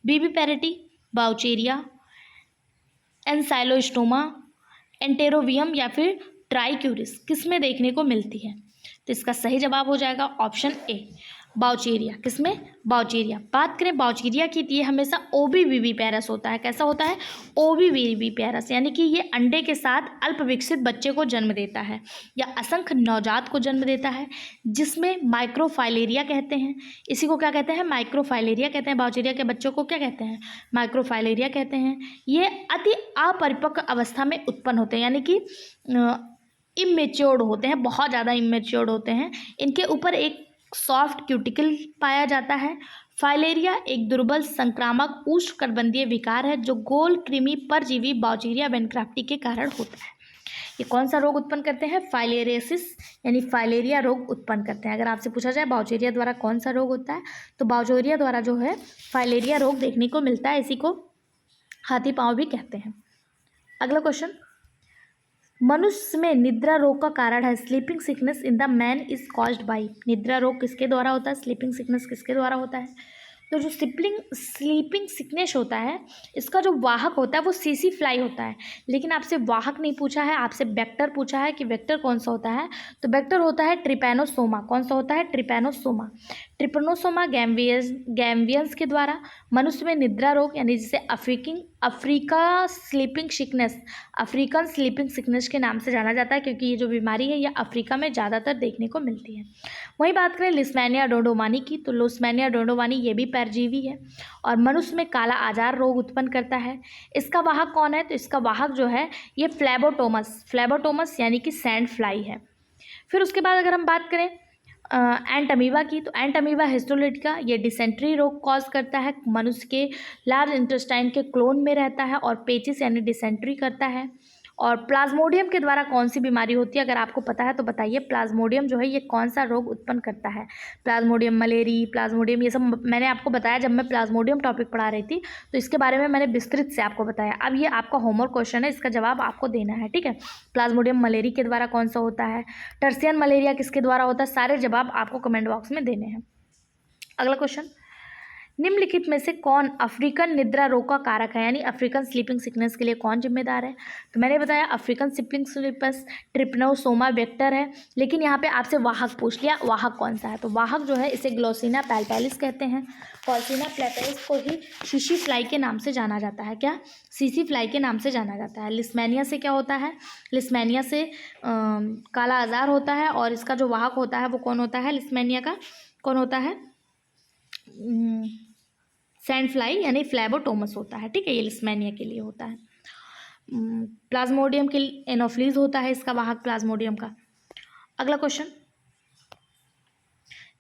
बीबी पैरेटी बाउचेरिया, एनसाइलोस्टोमा, एंटेरोवियम या फिर ट्राइक्यूरिस किस में देखने को मिलती है? तो इसका सही जवाब हो जाएगा ऑप्शन ए, बाउचेरिया। किसमें? बाउचेरिया। बात करें बाउचेरिया की तो ये हमेशा ओबीवीवी पैरस होता है। कैसा होता है? ओबीवीवी पैरस, यानी कि ये अंडे के साथ अल्प विकसित बच्चे को जन्म देता है या असंख्य नवजात को जन्म देता है, जिसमें माइक्रोफाइलेरिया कहते हैं। इसी को क्या कहते हैं? माइक्रोफाइलेरिया कहते हैं। बाउचेरिया के बच्चों को क्या कहते हैं? माइक्रोफाइलेरिया कहते हैं। ये अति अपरिपक्व अवस्था में उत्पन्न होते हैं, यानी कि इमेच्योर्ड होते हैं, बहुत ज़्यादा इमेच्योर्ड होते हैं। इनके ऊपर एक सॉफ्ट क्यूटिकल पाया जाता है। फाइलेरिया एक दुर्बल संक्रामक उष्णकटिबंधीय विकार है जो गोल कृमि परजीवी बाउचेरिया बैनक्राफ्टी के कारण होता है। ये कौन सा रोग उत्पन्न करते हैं? फाइलेरियासिस यानी फाइलेरिया रोग उत्पन्न करते हैं। अगर आपसे पूछा जाए बाउचेरिया द्वारा कौन सा रोग होता है, तो बाउचेरिया द्वारा जो है फाइलेरिया रोग देखने को मिलता है। इसी को हाथी पाँव भी कहते हैं। अगला क्वेश्चन, मनुष्य में निद्रा रोग का कारण है। Sleeping sickness in the man is caused by. निद्रा रोग किसके द्वारा होता है? स्लीपिंग सिकनेस किसके द्वारा होता है? तो जो स्लीपिंग सिकनेस होता है, इसका जो वाहक होता है वो सीसी फ्लाई होता है। लेकिन आपसे वाहक नहीं पूछा है, आपसे वेक्टर पूछा है कि वेक्टर कौन सा होता है। तो वेक्टर होता है ट्रिपैनोसोमा। कौन सा होता है? ट्रिपैनोसोमा। ट्रिपैनोसोमा गैम्बियंस के द्वारा मनुष्य में निद्रा रोग, यानी जिसे अफ्रीकन स्लीपिंग सिकनेस के नाम से जाना जाता है, क्योंकि ये जो बीमारी है ये अफ्रीका में ज़्यादातर देखने को मिलती है। वहीं बात करें लिस्मैनिया डोडोमानी की, तो लिस्मैनिया डोडोमानी ये भी परजीवी है और मनुष्य में काला आजार रोग उत्पन्न करता है। इसका वाहक कौन है? तो इसका वाहक जो है ये फ्लैबोटोमस यानी कि सैंड फ्लाई है। फिर उसके बाद अगर हम बात करें एंटअमीबा की, तो एंटअमीबा हिस्टोलिटिका ये डिसेंट्री रोग कॉज करता है। मनुष्य के लार्ज इंटेस्टाइन के क्लोन में रहता है और पेचिस यानी डिसेंट्री करता है। और प्लाज्मोडियम के द्वारा कौन सी बीमारी होती है, अगर आपको पता है तो बताइए। प्लाज्मोडियम जो है ये कौन सा रोग उत्पन्न करता है? प्लाज्मोडियम मलेरी, प्लाज्मोडियम, ये सब मैंने आपको बताया जब मैं प्लाज्मोडियम टॉपिक पढ़ा रही थी, तो इसके बारे में मैंने विस्तृत से आपको बताया। अब ये आपका होमवर्क क्वेश्चन है, इसका जवाब आपको देना है, ठीक है। प्लाज्मोडियम मलेरी के द्वारा कौन सा होता है? टर्सियन मलेरिया किसके द्वारा होता है? सारे जवाब आपको कमेंट बॉक्स में देने हैं। अगला क्वेश्चन, निम्नलिखित में से कौन अफ्रीकन निद्रा रोग का कारक है, यानी अफ्रीकन स्लीपिंग सिकनेस के लिए कौन जिम्मेदार है? तो मैंने बताया African sleeping sickness trypanosoma vector है, लेकिन यहाँ पे आपसे वाहक पूछ लिया, वाहक कौन सा है? तो वाहक जो है इसे ग्लोसिना पैल्पेलिस कहते हैं। ग्लोसिना पैल्पेलिस को ही शीशी फ्लाई के नाम से जाना जाता है। क्या? सीसी फ्लाई के नाम से जाना जाता है। लिस्मेनिया से क्या होता है? लिस्मेनिया से काला आजार होता है, और इसका जो वाहक होता है वो कौन होता है? लिस्मेनिया का कौन होता है? सैंड फ्लाई यानी फ्लैबोटोमस होता है, ठीक है। ये लिस्मेनिया के लिए होता है। प्लाज्मोडियम के एनोफ्लीज होता है इसका वाहक, प्लाज्मोडियम का। अगला क्वेश्चन,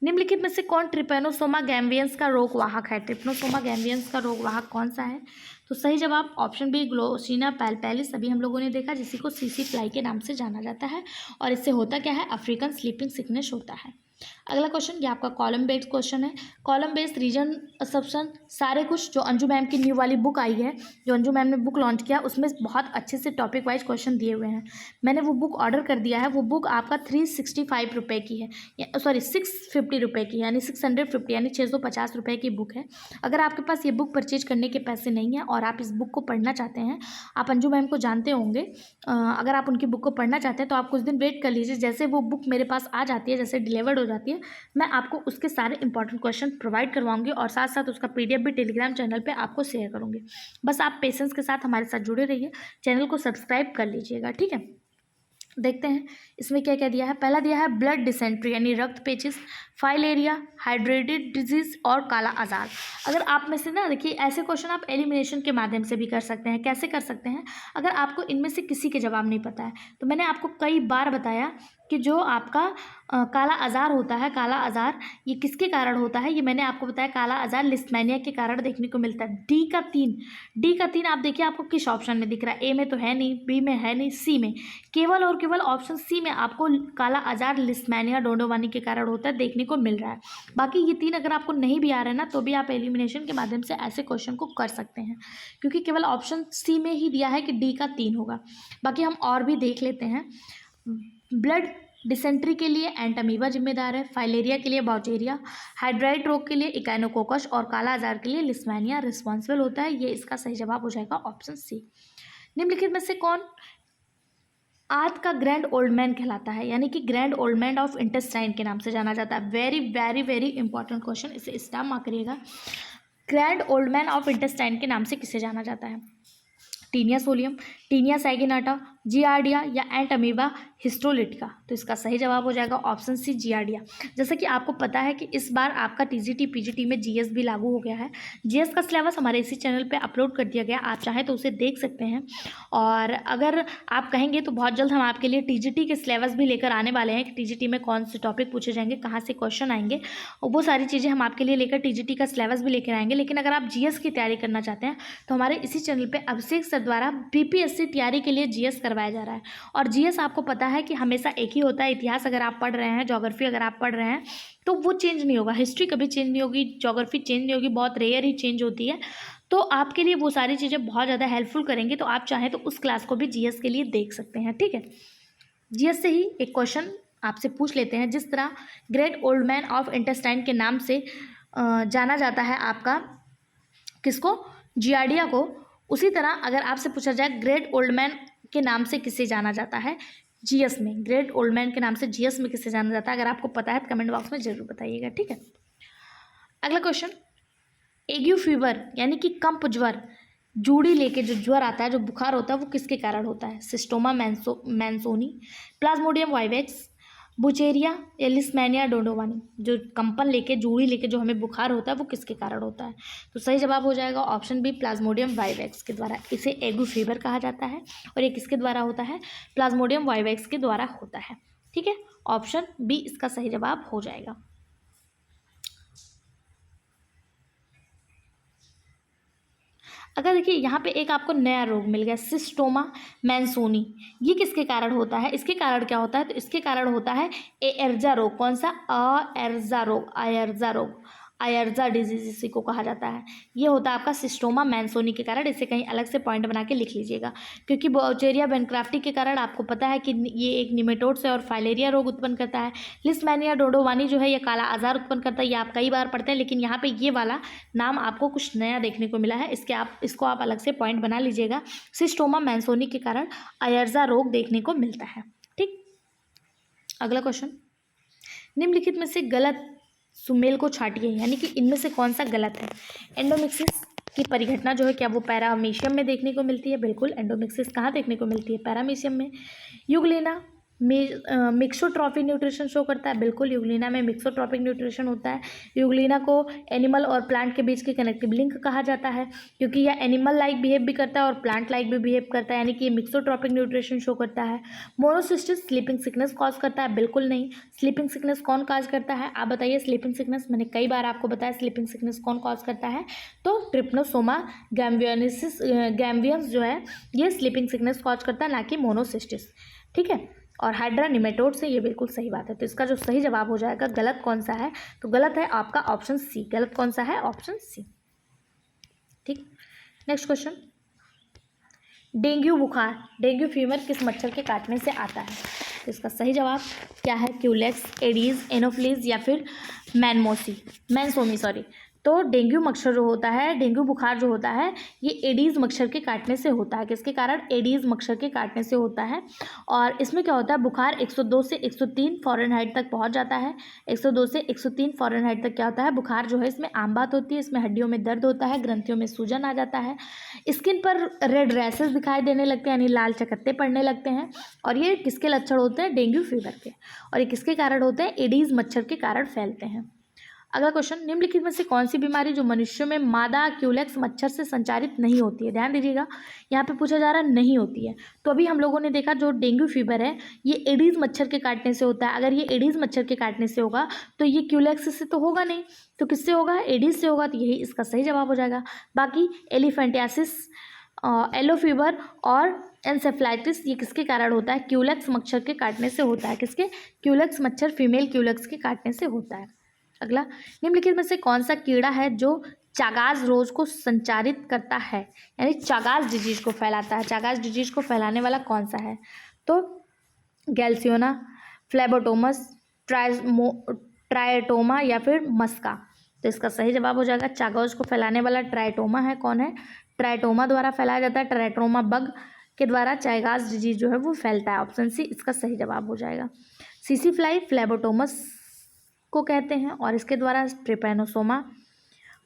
निम्नलिखित में से कौन ट्रिपेनोसोमा गैम्बियंस का रोग वाहक है? ट्रिपेनोसोमा गैम्बियंस का रोग वाहक कौन सा है? तो सही जवाब ऑप्शन बी ग्लोसिना पैल्पेलिस, अभी हम लोगों ने देखा, जिसी को सीसी फ्लाई के नाम से जाना जाता है, और इससे होता क्या है? अफ्रीकन स्लीपिंग सिकनेस होता है। अगला क्वेश्चन, ये आपका कॉलम बेस्ड क्वेश्चन है। कॉलम बेस्ड रीजन असम्पशन सारे कुछ जो अंजू मैम की न्यू वाली बुक आई है, जो अंजू मैम ने बुक लॉन्च किया, उसमें बहुत अच्छे से टॉपिक वाइज क्वेश्चन दिए हुए हैं। मैंने वो बुक ऑर्डर कर दिया है। वो बुक आपका 365 रुपये की है, सॉरी 650 रुपये की, यानी 650 यानी 650 रुपये की बुक है। अगर आपके पास ये बुक परचेज करने के पैसे नहीं हैं और आप इस बुक को पढ़ना चाहते हैं, आप अंजू मैम को जानते होंगे, अगर आप उनकी बुक को पढ़ना चाहते हैं तो आप कुछ दिन वेट कर लीजिए। जैसे वो बुक मेरे पास आ जाती है, जैसे डिलीवर्ड हो जाती है, मैं आपको उसके सारे इंपॉर्टेंट क्वेश्चन प्रोवाइड करवाऊंगी, और साथ साथ उसका पीडीएफ भी टेलीग्राम चैनल पे आपको शेयर करूंगी। बस आप पेशेंस के साथ हमारे साथ जुड़े रहिए, चैनल को सब्सक्राइब कर लीजिएगा, ठीक है। देखते हैं इसमें क्या क्या दिया है। पहला दिया है ब्लड डिसेंट्री यानी रक्त पेचिश, फाइलेरिया, हाइड्रेटेड डिजीज और काला आजार। अगर आप में से ना, देखिए ऐसे क्वेश्चन आप एलिमिनेशन के माध्यम से भी कर सकते हैं। कैसे कर सकते हैं? अगर आपको इनमें से किसी के जवाब नहीं पता है, तो मैंने आपको कई बार बताया कि जो आपका काला आजार होता है, काला आजार ये किसके कारण होता है? ये मैंने आपको बताया, काला आजार लिस्मेनिया के कारण देखने को मिलता है। डी का 3 आप देखिए आपको किस ऑप्शन में दिख रहा है? ए में तो है नहीं, बी में है नहीं, सी में, केवल और केवल ऑप्शन सी में आपको काला आजार लिस्मेनिया डोंडोवानी के कारण होता है देखने को मिल रहा है। बाकी ये 3 अगर आपको नहीं भी आ रहा है ना, तो भी आप एलिमिनेशन के माध्यम से ऐसे क्वेश्चन को कर सकते हैं, क्योंकि केवल ऑप्शन सी में ही दिया है कि डी का 3 होगा। बाकी हम और भी देख लेते हैं। ब्लड डिसेंट्री के लिए एंटामीबा जिम्मेदार है, फाइलेरिया के लिए बाउचेरिया, हाइड्राइड रोग के लिए इकाइनोकोकस और काला आजार के लिए लिस्मेनिया रिस्पॉन्सिबल होता है। ये इसका सही जवाब हो जाएगा ऑप्शन सी। निम्नलिखित में से कौन आंत का ग्रैंड ओल्ड मैन कहलाता है, यानी कि grand old man of intestine के नाम से जाना जाता है? Very very very important question, इसे स्टार मार्क करिएगा। Grand old man of intestine के नाम से किसे जाना जाता है? टीनिया सोलियम, टीनिया सैगिनाटा, जियार्डिया या एंटामीबा हिस्टोलिटिका। तो इसका सही जवाब हो जाएगा ऑप्शन सी जियार्डिया। जैसा कि आपको पता है कि इस बार आपका टीजीटी पीजीटी में जीएस भी लागू हो गया है। जीएस का सिलेबस हमारे इसी चैनल पे अपलोड कर दिया गया, आप चाहें तो उसे देख सकते हैं। और अगर आप कहेंगे तो बहुत जल्द हम आपके लिए टीजीटी के सिलेबस भी लेकर आने वाले हैं कि टीजीटी में कौन से टॉपिक पूछे जाएंगे, कहाँ से क्वेश्चन आएंगे, और वो सारी चीज़ें हम आपके लिए लेकर टीजीटी का सिलेबस भी लेकर आएंगे। लेकिन अगर आप जीएस की तैयारी करना चाहते हैं तो हमारे इसी चैनल पर अभिषेक सर द्वारा बीपीएससी तैयारी के लिए जीएस करवाया जा रहा है। और जीएस आपको पता है कि हमेशा एक ही होता है। इतिहास अगर आप पढ़ रहे हैं, ज्योग्राफी अगर आप पढ़ रहे हैं, तो वो चेंज नहीं होगा। हिस्ट्री कभी चेंज नहीं होगी, ज्योग्राफी चेंज नहीं होगी, बहुत रेयर ही चेंज होती है। तो आपके लिए वो सारी चीज़ें बहुत ज़्यादा हेल्पफुल करेंगी। तो आप चाहें तो उस क्लास को भी जीएस के लिए देख सकते हैं, ठीक है। जीएस से ही एक क्वेश्चन आपसे पूछ लेते हैं। जिस तरह great old man of intestine के नाम से जाना जाता है आपका किसको? जियार्डिया को, उसी तरह अगर आपसे पूछा जाए ग्रेट ओल्ड मैन के नाम से किसे जाना जाता है जीएस में, ग्रेट ओल्ड मैन के नाम से जीएस में किसे जाना जाता है, अगर आपको पता है तो कमेंट बॉक्स में जरूर बताइएगा, ठीक है। अगला क्वेश्चन, एग्यू फीवर यानी कि कंप ज्वर, जूड़ी लेके जो ज्वर आता है, जो बुखार होता है, वो किसके कारण होता है? सिस्टोमा मैंसोनी, प्लाज्मोडियम वाइवेक्स, बुचेरिया या लिस्मेनिया डोंडोवानी। जो कंपन लेके, जूड़ी लेके जो हमें बुखार होता है, वो किसके कारण होता है? तो सही जवाब हो जाएगा ऑप्शन बी प्लाज्मोडियम वाइवेक्स के द्वारा। इसे एगू फीवर कहा जाता है, और ये किसके द्वारा होता है? प्लाज्मोडियम वाइवेक्स के द्वारा होता है, ठीक है। ऑप्शन बी इसका सही जवाब हो जाएगा। अगर देखिए यहाँ पे एक आपको नया रोग मिल गया सिस्टोमा मैंसोनी, ये किसके कारण होता है? इसके कारण क्या होता है? तो इसके कारण होता है एयरजा रोग। कौन सा? आयरजा रोग, आयरजा रोग, आयरजा डिजीज इसी को कहा जाता है। ये होता है आपका सिस्टोमा मैंसोनी के कारण। इसे कहीं अलग से पॉइंट बना के लिख लीजिएगा, क्योंकि बाउचेरिया बेनक्राफ्टी के कारण आपको पता है कि ये एक निमेटोड से और फाइलेरिया रोग उत्पन्न करता है। लिस्टमैनिया डोडोवानी जो है ये काला आजार उत्पन्न करता है, ये आप कई बार पढ़ते हैं, लेकिन यहाँ पे ये वाला नाम आपको कुछ नया देखने को मिला है। इसको आप अलग से पॉइंट बना लीजिएगा। सिस्टोमा मैंसोनी के कारण आयरजा रोग देखने को मिलता है। ठीक, अगला क्वेश्चन, निम्नलिखित में से गलत सुमेल को छांटिए, यानी कि इनमें से कौन सा गलत है? एंडोमिक्सिस की परिघटना जो है क्या वो पैरामीशियम में देखने को मिलती है? बिल्कुल। एंडोमिक्सिस कहाँ देखने को मिलती है? पैरामीशियम में। यूग्लिना मिक्सोट्रॉफिक न्यूट्रिशन शो करता है? बिल्कुल, यूग्लिना में मिक्सोट्रॉफिक न्यूट्रिशन होता है। यूग्लिना को एनिमल और प्लांट के बीच की कनेक्टिव लिंक कहा जाता है, क्योंकि यह एनिमल लाइक बिहेव भी करता है और प्लांट लाइक भी बिहेव करता है, यानी कि ये मिक्सोट्रॉफिक न्यूट्रिशन शो करता है। मोनोसिस्टिस स्लीपिंग सिकनेस कॉज करता है? बिल्कुल नहीं। स्लीपिंग सिकनेस कौन कॉज करता है? आप बताइए। स्लीपिंग सिकनेस मैंने कई बार आपको बताया, स्लीपिंग सिकनेस कौन कॉज करता है? तो ट्रिप्नोसोमा गैम्बियंस जो है ये स्लीपिंग सिकनेस कॉज करता है, ना कि मोनोसिस्टिस। ठीक है, और हाइड्रा निमेटोड से, ये बिल्कुल सही बात है। तो इसका जो सही जवाब हो जाएगा, गलत कौन सा है? तो गलत है आपका ऑप्शन सी। गलत कौन सा है? Option C. ठीक, नेक्स्ट क्वेश्चन, डेंगू बुखार, डेंगू फीवर किस मच्छर के काटने से आता है? तो इसका सही जवाब क्या है? क्यूलेक्स, एडीज, एनोफ्लिस या फिर मैनसोमी सॉरी। तो डेंगू मच्छर जो होता है, डेंगू बुखार जो होता है, ये एडीज मच्छर के काटने से होता है। किसके कारण? एडीज मच्छर के काटने से होता है। और इसमें क्या होता है? बुखार 102 से 103 फ़ारेनहाइट तक पहुंच जाता है। 102 से 103 फ़ारेनहाइट तक क्या होता है? बुखार जो है इसमें आम बात होती है। इसमें हड्डियों में दर्द होता है, ग्रंथियों में सूजन आ जाता है, स्किन पर रेड रैसेस दिखाई देने लगते हैं, यानी लाल चकत्ते पड़ने लगते हैं। और ये किसके लक्षण होते हैं? डेंगू फीवर के। और ये किसके कारण होते हैं? एडीज मच्छर के कारण फैलते हैं। अगला क्वेश्चन, निम्नलिखित में से कौन सी बीमारी जो मनुष्यों में मादा क्यूलेक्स मच्छर से संचारित नहीं होती है? ध्यान दीजिएगा, यहाँ पे पूछा जा रहा है नहीं होती है। तो अभी हम लोगों ने देखा जो डेंगू फीवर है ये एडीज मच्छर के काटने से होता है। अगर ये एडीज मच्छर के काटने से होगा तो ये क्यूलेक्स से तो होगा नहीं, तो किससे होगा? एडीज से होगा। तो यही इसका सही जवाब हो जाएगा। बाकी एलिफेंटियासिस, येलो फीवर और एन्सेफ्लाइटिस ये किसके कारण होता है? क्यूलेक्स मच्छर के काटने से होता है। किसके? क्यूलेक्स मच्छर, फीमेल क्यूलेक्स के काटने से होता है। अगला, निम्नलिखित में से कौन सा कीड़ा है जो चागास रोग को संचारित करता है, यानी चागास डिजीज को फैलाता है? चागास डिजीज को फैलाने वाला कौन सा है? तो गैल्सियोना, फ्लेबोटोमस, ट्राइटोमा या फिर मस्का। तो इसका सही जवाब हो जाएगा चागास को फैलाने वाला ट्राइटोमा है। कौन है? ट्राइटोमा द्वारा फैलाया जाता है। ट्राइटोमा बग के द्वारा चागास डिजीज जो है वो फैलता है। ऑप्शन सी इसका सही जवाब हो जाएगा। सीसी फ्लाई फ्लेबोटोमस को कहते हैं और इसके द्वारा ट्रिपैनोसोमा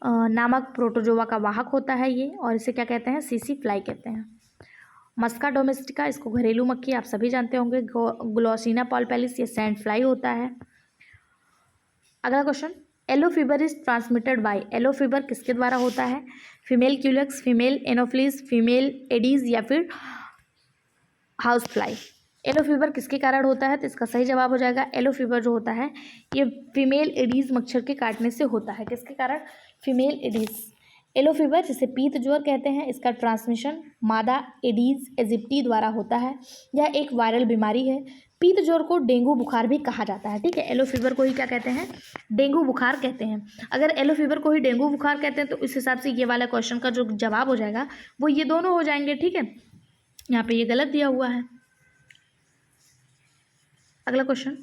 नामक प्रोटोजोआ का वाहक होता है ये, और इसे क्या कहते हैं? सीसी फ्लाई कहते हैं। मस्का डोमेस्टिका, इसको घरेलू मक्खी आप सभी जानते होंगे। ग्लोसिना पॉलपेलिस ये सैंड फ्लाई होता है। अगला question, yellow fever is transmitted by, yellow fever किसके द्वारा होता है? Female Culex, female Anopheles, female Aedes या फिर हाउस फ्लाई। येलो फीवर किसके कारण होता है? तो इसका सही जवाब हो जाएगा येलो फीवर जो होता है ये फीमेल एडीज मच्छर के काटने से होता है। किसके कारण? Female Aedes. येलो फीवर जिसे पीत ज्वर कहते हैं, इसका ट्रांसमिशन मादा एडीज एजिप्टी द्वारा होता है। यह एक वायरल बीमारी है। पीत ज्वर को डेंगू बुखार भी कहा जाता है। ठीक है, येलो फीवर को ही क्या कहते हैं? डेंगू बुखार कहते हैं। अगर येलो फीवर को ही डेंगू बुखार कहते हैं तो इस हिसाब से ये वाला क्वेश्चन का जो जवाब हो जाएगा वो ये दोनों हो जाएंगे। ठीक है, यहाँ पे ये गलत दिया हुआ है। अगला क्वेश्चन,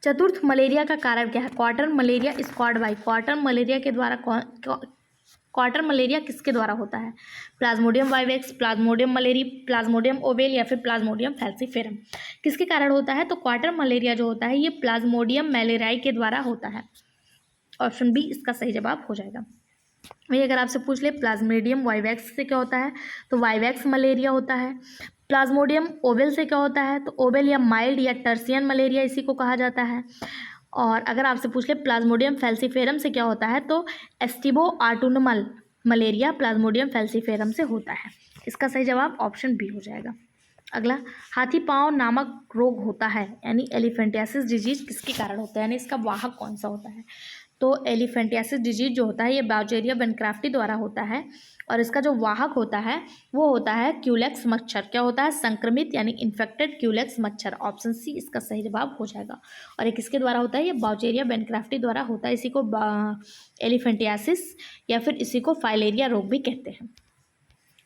चतुर्थ मलेरिया का कारण क्या है? Quarter malaria squad by, quarter malaria के द्वारा क्वार्टर मलेरिया किसके द्वारा होता है? Plasmodium vivax, Plasmodium malariae, Plasmodium oval या फिर प्लाज्मोडियम फैल्सीफेरम। किसके कारण होता है? तो क्वार्टर मलेरिया जो होता है ये प्लाज्मोडियम मैलेरियाई के द्वारा होता है। ऑप्शन बी इसका सही जवाब हो जाएगा। वही अगर आपसे पूछ ले प्लाज्मोडियम वाइवेक्स से क्या होता है, तो वाइवेक्स मलेरिया होता है। प्लाज्मोडियम ओवेल से क्या होता है? तो ओवेल या माइल्ड या टर्सियन मलेरिया इसी को कहा जाता है। और अगर आपसे पूछ ले प्लाज्मोडियम फैल्सीफेरम से क्या होता है, तो एस्टिबो आर्टुनमल मलेरिया प्लाज्मोडियम फैल्सीफेरम से होता है। इसका सही जवाब ऑप्शन बी हो जाएगा। अगला, हाथी पांव नामक रोग होता है, यानी एलिफेंटियासिस डिजीज किसके कारण होता है, यानी इसका वाहक कौन सा होता है? तो एलिफेंटियासिस डिजीज जो होता है ये बाउचेरिया बेनक्राफ्टी द्वारा होता है और इसका जो वाहक होता है वो होता है क्यूलेक्स मच्छर। क्या होता है? संक्रमित यानी इन्फेक्टेड क्यूलेक्स मच्छर। ऑप्शन सी इसका सही जवाब हो जाएगा। और ये किसके द्वारा होता है? ये बाउचेरिया बेनक्राफ्टी द्वारा होता है। इसी को एलिफेंटियासिस या फिर इसी को फाइलेरिया रोग भी कहते हैं।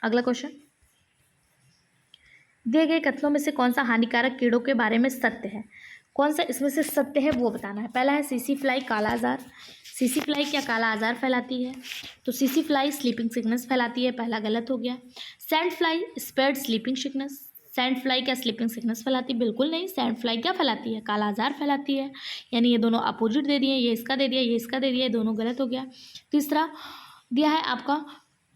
अगला क्वेश्चन, दिए गए कथनों में से कौन सा हानिकारक कीड़ों के बारे में सत्य है? कौन सा इसमें से सत्य है वो बताना है। पहला है सीसी फ्लाई काला आजार। सीसी फ्लाई क्या काला आजार फैलाती है? तो सीसी फ्लाई स्लीपिंग सिकनेस फैलाती है, पहला गलत हो गया। Sand fly spread sleeping sickness. Sand fly क्या स्लीपिंग सिकनेस फैलाती है? बिल्कुल नहीं। सैंड फ्लाई क्या फैलाती है? काला आजार फैलाती है। यानी ये दोनों अपोजिट दे दिए, ये इसका दे दिया, ये इसका दे दिया, ये दोनों गलत हो गया। तीसरा दिया है आपका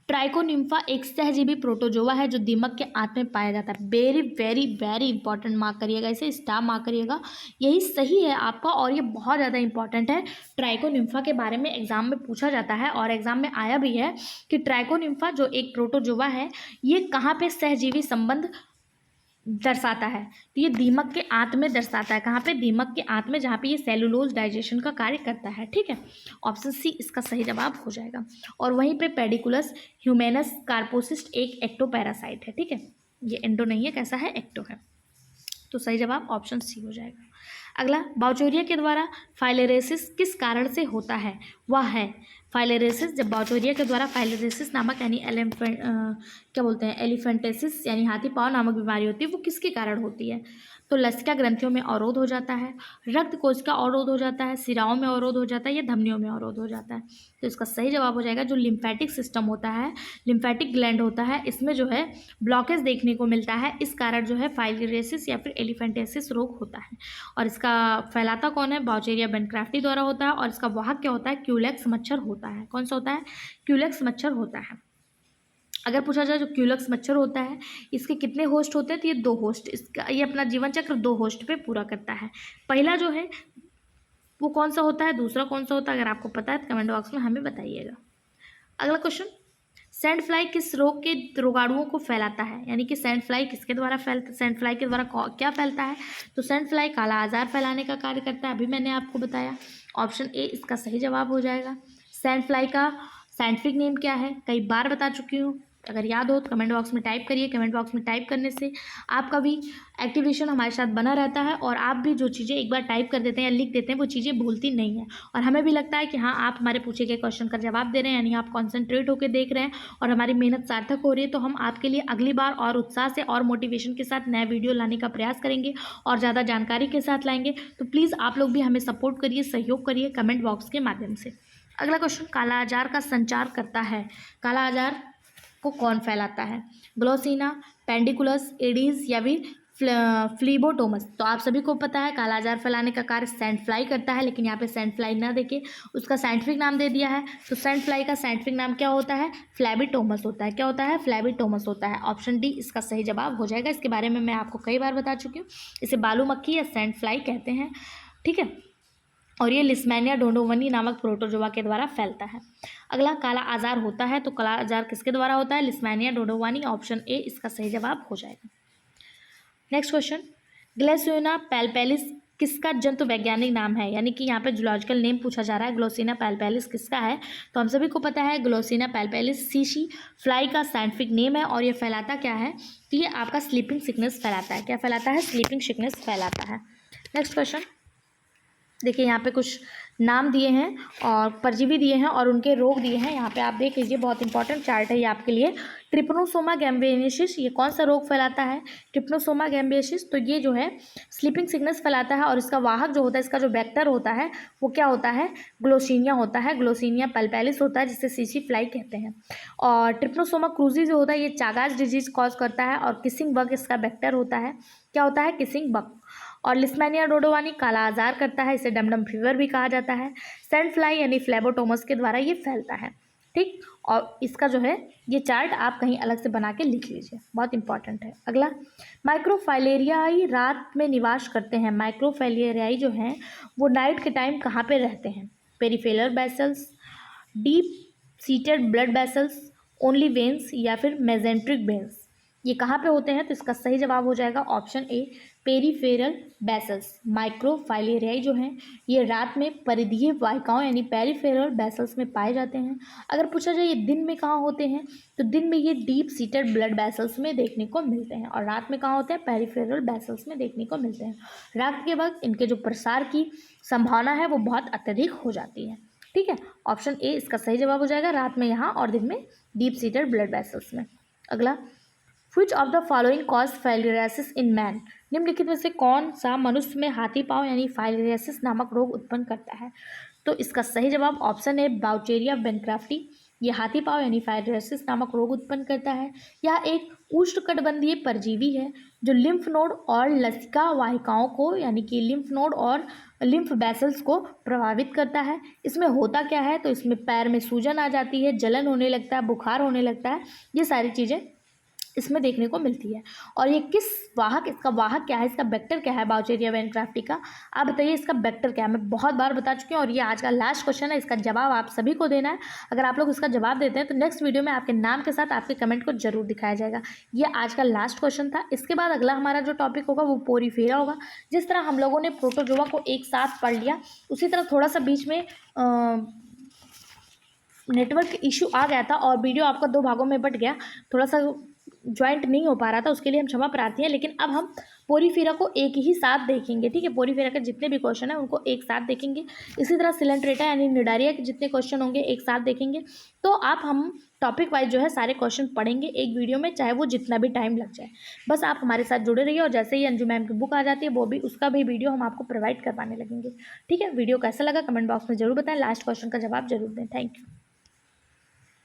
ट्राइकोनिम्फा एक सहजीवी प्रोटोजोआ है जो दीमक के आंत में पाया जाता है। Very very very important, mark करिएगा, इसे स्टार मार्क करिएगा, यही सही है आपका और ये बहुत ज़्यादा इंपॉर्टेंट है। ट्राइकोनिम्फा के बारे में एग्जाम में पूछा जाता है और एग्जाम में आया भी है कि ट्राइकोनिम्फा जो एक प्रोटोजोआ है ये कहाँ पे सहजीवी संबंध दर्शाता है? तो ये दीमक के आंत में दर्शाता है। कहाँ पे? दीमक के आंत में, जहाँ पे ये सेलुलोज डाइजेशन का कार्य करता है। ठीक है, ऑप्शन सी इसका सही जवाब हो जाएगा। और वहीं पे पेडिकुलस ह्यूमेनस कार्पोसिस्ट एक एक्टोपैरासाइट है। ठीक है, ये एंडो नहीं है, कैसा है? एक्टो है। तो सही जवाब ऑप्शन सी हो जाएगा। अगला, बाउचोरिया के द्वारा फाइलेरेसिस किस कारण से होता है? वह है फाइलेरेसिस, जब बाउचोरिया के द्वारा फाइलेरेसिस नामक यानी क्या बोलते हैं एलिफेंटेसिस यानी हाथी पाँव नामक बीमारी होती है, वो किसके कारण होती है? तो लसिका ग्रंथियों में अवरोध हो जाता है, रक्त कोश का अवरोध हो जाता है, सिराओं में अवरोध हो जाता है या धमनियों में अवरोध हो जाता है। तो इसका सही जवाब हो जाएगा जो लिम्फेटिक सिस्टम होता है, लिम्फेटिक ग्लैंड होता है, इसमें जो है ब्लॉकेज देखने को मिलता है। इस कारण जो है फाइलेरेसिस या फिर एलिफेंटेसिस रोग होता है। और इसका फैलाता कौन है? बाउचेरिया बेनक्राफ्टी द्वारा होता है। और इसका वाहक क्या होता है? क्यूलेक्स मच्छर होता है। कौन सा होता है? क्यूलेक्स मच्छर होता है। अगर पूछा जाए जो क्यूलेक्स मच्छर होता है इसके कितने होस्ट होते हैं? तो ये 2 होस्ट, इसका ये अपना जीवन चक्र 2 होस्ट पे पूरा करता है। पहला जो है वो कौन सा होता है, दूसरा कौन सा होता है? अगर आपको पता है तो कमेंट बॉक्स में हमें बताइएगा। अगला क्वेश्चन, सैंड फ्लाई किस रोग के रोगाणुओं को फैलाता है? यानी कि सैंड फ्लाई किसके द्वारा फैलता, सैंड फ्लाई के द्वारा क्या फैलता है? तो सैंड फ्लाई काला आजार फैलाने का कार्य करता है, अभी मैंने आपको बताया। ऑप्शन ए इसका सही जवाब हो जाएगा। सैंड फ्लाई का साइंटिफिक नेम क्या है? कई बार बता चुकी हूँ, अगर याद हो तो कमेंट बॉक्स में टाइप करिए। कमेंट बॉक्स में टाइप करने से आपका भी एक्टिवेशन हमारे साथ बना रहता है और आप भी जो चीज़ें एक बार टाइप कर देते हैं या लिख देते हैं वो चीज़ें भूलती नहीं हैं और हमें भी लगता है कि हाँ आप हमारे पूछे गए क्वेश्चन का जवाब दे रहे हैं, यानी आप कॉन्सेंट्रेट होकर देख रहे हैं और हमारी मेहनत सार्थक हो रही है। तो हम आपके लिए अगली बार और उत्साह से और मोटिवेशन के साथ नया वीडियो लाने का प्रयास करेंगे और ज़्यादा जानकारी के साथ लाएंगे। तो प्लीज़ आप लोग भी हमें सपोर्ट करिए, सहयोग करिए कमेंट बॉक्स के माध्यम से। अगला क्वेश्चन, काला आजार का संचार करता है, काला आजार को कौन फैलाता है? ग्लोसिना, पेंडिकुलस, एडीज या फिर फ्लीबोटोमस। तो आप सभी को पता है काला आजार फैलाने का कार्य सैंड फ्लाई करता है, लेकिन यहाँ पे सैंड फ्लाई ना देके उसका साइंटिफिक नाम दे दिया है। तो सैंड फ्लाई का साइंटिफिक नाम क्या होता है? फ्लैबिटोमस होता है। क्या होता है? फ्लैबिटोमस होता है। ऑप्शन डी इसका सही जवाब हो जाएगा। इसके बारे में मैं आपको कई बार बता चुकी हूँ, इसे बालू मक्खी या सैंड फ्लाई कहते हैं। ठीक है, और ये लिस्मैनिया डोंडोवनी नामक प्रोटोजोआ के द्वारा फैलता है। अगला, काला आजार होता है तो काला आजार किसके द्वारा होता है? लिस्मैनिया डोंडोवनी। ऑप्शन ए इसका सही जवाब हो जाएगा। नेक्स्ट क्वेश्चन, ग्लेसियोना पैल्पेलिस किसका जंतु वैज्ञानिक नाम है? यानी कि यहाँ पे जूलॉजिकल नेम पूछा जा रहा है, ग्लोसिना पैल्पेलिस किसका है? तो हम सभी को पता है ग्लोसिना पैल्पेलिस सीसी फ्लाई का साइंटिफिक नेम है और ये फैलाता क्या है? तो ये आपका स्लीपिंग सिकनेस फैलाता है। क्या फैलाता है? स्लीपिंग सिकनेस फैलाता है। नेक्स्ट क्वेश्चन, देखिए यहाँ पे कुछ नाम दिए हैं और परजीवी दिए हैं और उनके रोग दिए हैं। यहाँ पे आप देख लीजिए, बहुत इंपॉर्टेंट चार्ट है ये आपके लिए। ट्रिपनोसोमा गैम्बियेसिस ये कौन सा रोग फैलाता है? ट्रिपनोसोमा गैम्बियेसिस तो ये जो है स्लीपिंग सिकनेस फैलाता है और इसका वाहक जो होता है, इसका जो वेक्टर होता है वो क्या होता है? ग्लोसिनिया होता है, ग्लोसिनिया पैल्पेलिस होता है, जिसे सीसी फ्लाई कहते हैं। और ट्रिपनोसोमा क्रूजी जो होता है ये चागास डिजीज कॉज करता है और किसिंग बग इसका वेक्टर होता है। क्या होता है? Kissing bug. और लिस्मैनिया डोडोवानी काला आजार करता है, इसे डमडम फीवर भी कहा जाता है। सैंड फ्लाई यानी फ्लेबोटोमस के द्वारा ये फैलता है। ठीक, और इसका जो है ये चार्ट आप कहीं अलग से बना के लिख लीजिए, बहुत इंपॉर्टेंट है। अगला, माइक्रोफाइलेरियाई रात में निवास करते हैं। माइक्रोफाइलेरियाई जो हैं वो नाइट के टाइम कहाँ पे रहते हैं? Peripheral vessels, deep seated blood vessels, only veins या फिर मेजेंट्रिक वेन्स। ये कहाँ पे होते हैं? तो इसका सही जवाब हो जाएगा ऑप्शन ए, पेरिफेरल बेसल्स, माइक्रोफाइलेरियाई जो हैं ये रात में परिधीय वाहिकाओं यानी पेरिफेरल बेसल्स में पाए जाते हैं। अगर पूछा जाए ये दिन में कहाँ होते हैं, तो दिन में ये डीप सीटेड ब्लड बेसल्स में देखने को मिलते हैं, और रात में कहाँ होते हैं, पेरिफेरल बेसल्स में देखने को मिलते हैं। रात के वक्त इनके जो प्रसार की संभावना है वो बहुत अत्यधिक हो जाती है। ठीक है, ऑप्शन ए इसका सही जवाब हो जाएगा, रात में यहाँ और दिन में डीप सीटेड ब्लड वेसल्स में। अगला, which of the following cause filariasis in man, निम्नलिखित में से कौन सा मनुष्य में हाथी पाँव यानी फाइलेरियासिस नामक रोग उत्पन्न करता है। तो इसका सही जवाब ऑप्शन है बाउचेरिया बेनक्राफ्टी, ये हाथी पाँव यानी फाइलेरियासिस नामक रोग उत्पन्न करता है। यह एक उष्णकटिबंधीय परजीवी है जो लिम्फ नोड और लसिका वाहिकाओं को यानी कि लिम्फ नोड और लिम्फ बेसल्स को प्रभावित करता है। इसमें होता क्या है, तो इसमें पैर में सूजन आ जाती है, जलन होने लगता है, बुखार होने लगता है, ये सारी चीज़ें इसमें देखने को मिलती है। और ये किस वाहक, इसका वाहक क्या है, इसका वेक्टर क्या है बाउचेरिया बेनक्राफ्टी का, आप बताइए इसका वेक्टर क्या है। मैं बहुत बार बता चुकी हूँ और ये आज का लास्ट क्वेश्चन है, इसका जवाब आप सभी को देना है। अगर आप लोग इसका जवाब देते हैं तो नेक्स्ट वीडियो में आपके नाम के साथ आपके कमेंट को जरूर दिखाया जाएगा। ये आज का लास्ट क्वेश्चन था। इसके बाद अगला हमारा जो टॉपिक होगा वो पोरीफेरा होगा। जिस तरह हम लोगों ने प्रोटोजोआ को एक साथ पढ़ लिया, उसी तरह थोड़ा सा बीच में नेटवर्क इशू आ गया था और वीडियो आपका 2 भागों में बट गया, थोड़ा सा ज्वाइंट नहीं हो पा रहा था, उसके लिए हम क्षमा प्रार्थी हैं। लेकिन अब हम पोरीफेरा को एक ही साथ देखेंगे। ठीक है, पोरीफेरा के जितने भी क्वेश्चन हैं उनको एक साथ देखेंगे। इसी तरह सिलेंट्रेटा यानी निडारिया के जितने क्वेश्चन होंगे एक साथ देखेंगे। तो आप हम टॉपिक वाइज जो है सारे क्वेश्चन पढ़ेंगे एक वीडियो में, चाहे वो जितना भी टाइम लग जाए। बस आप हमारे साथ जुड़े रहिए और जैसे ही अंजू मैम की बुक आ जाती है वो भी, उसका भी वीडियो हम आपको प्रोवाइड करवाने लगेंगे। ठीक है, वीडियो कैसा लगा कमेंट बॉक्स में जरूर बताएं, लास्ट क्वेश्चन का जवाब जरूर दें। Thank you.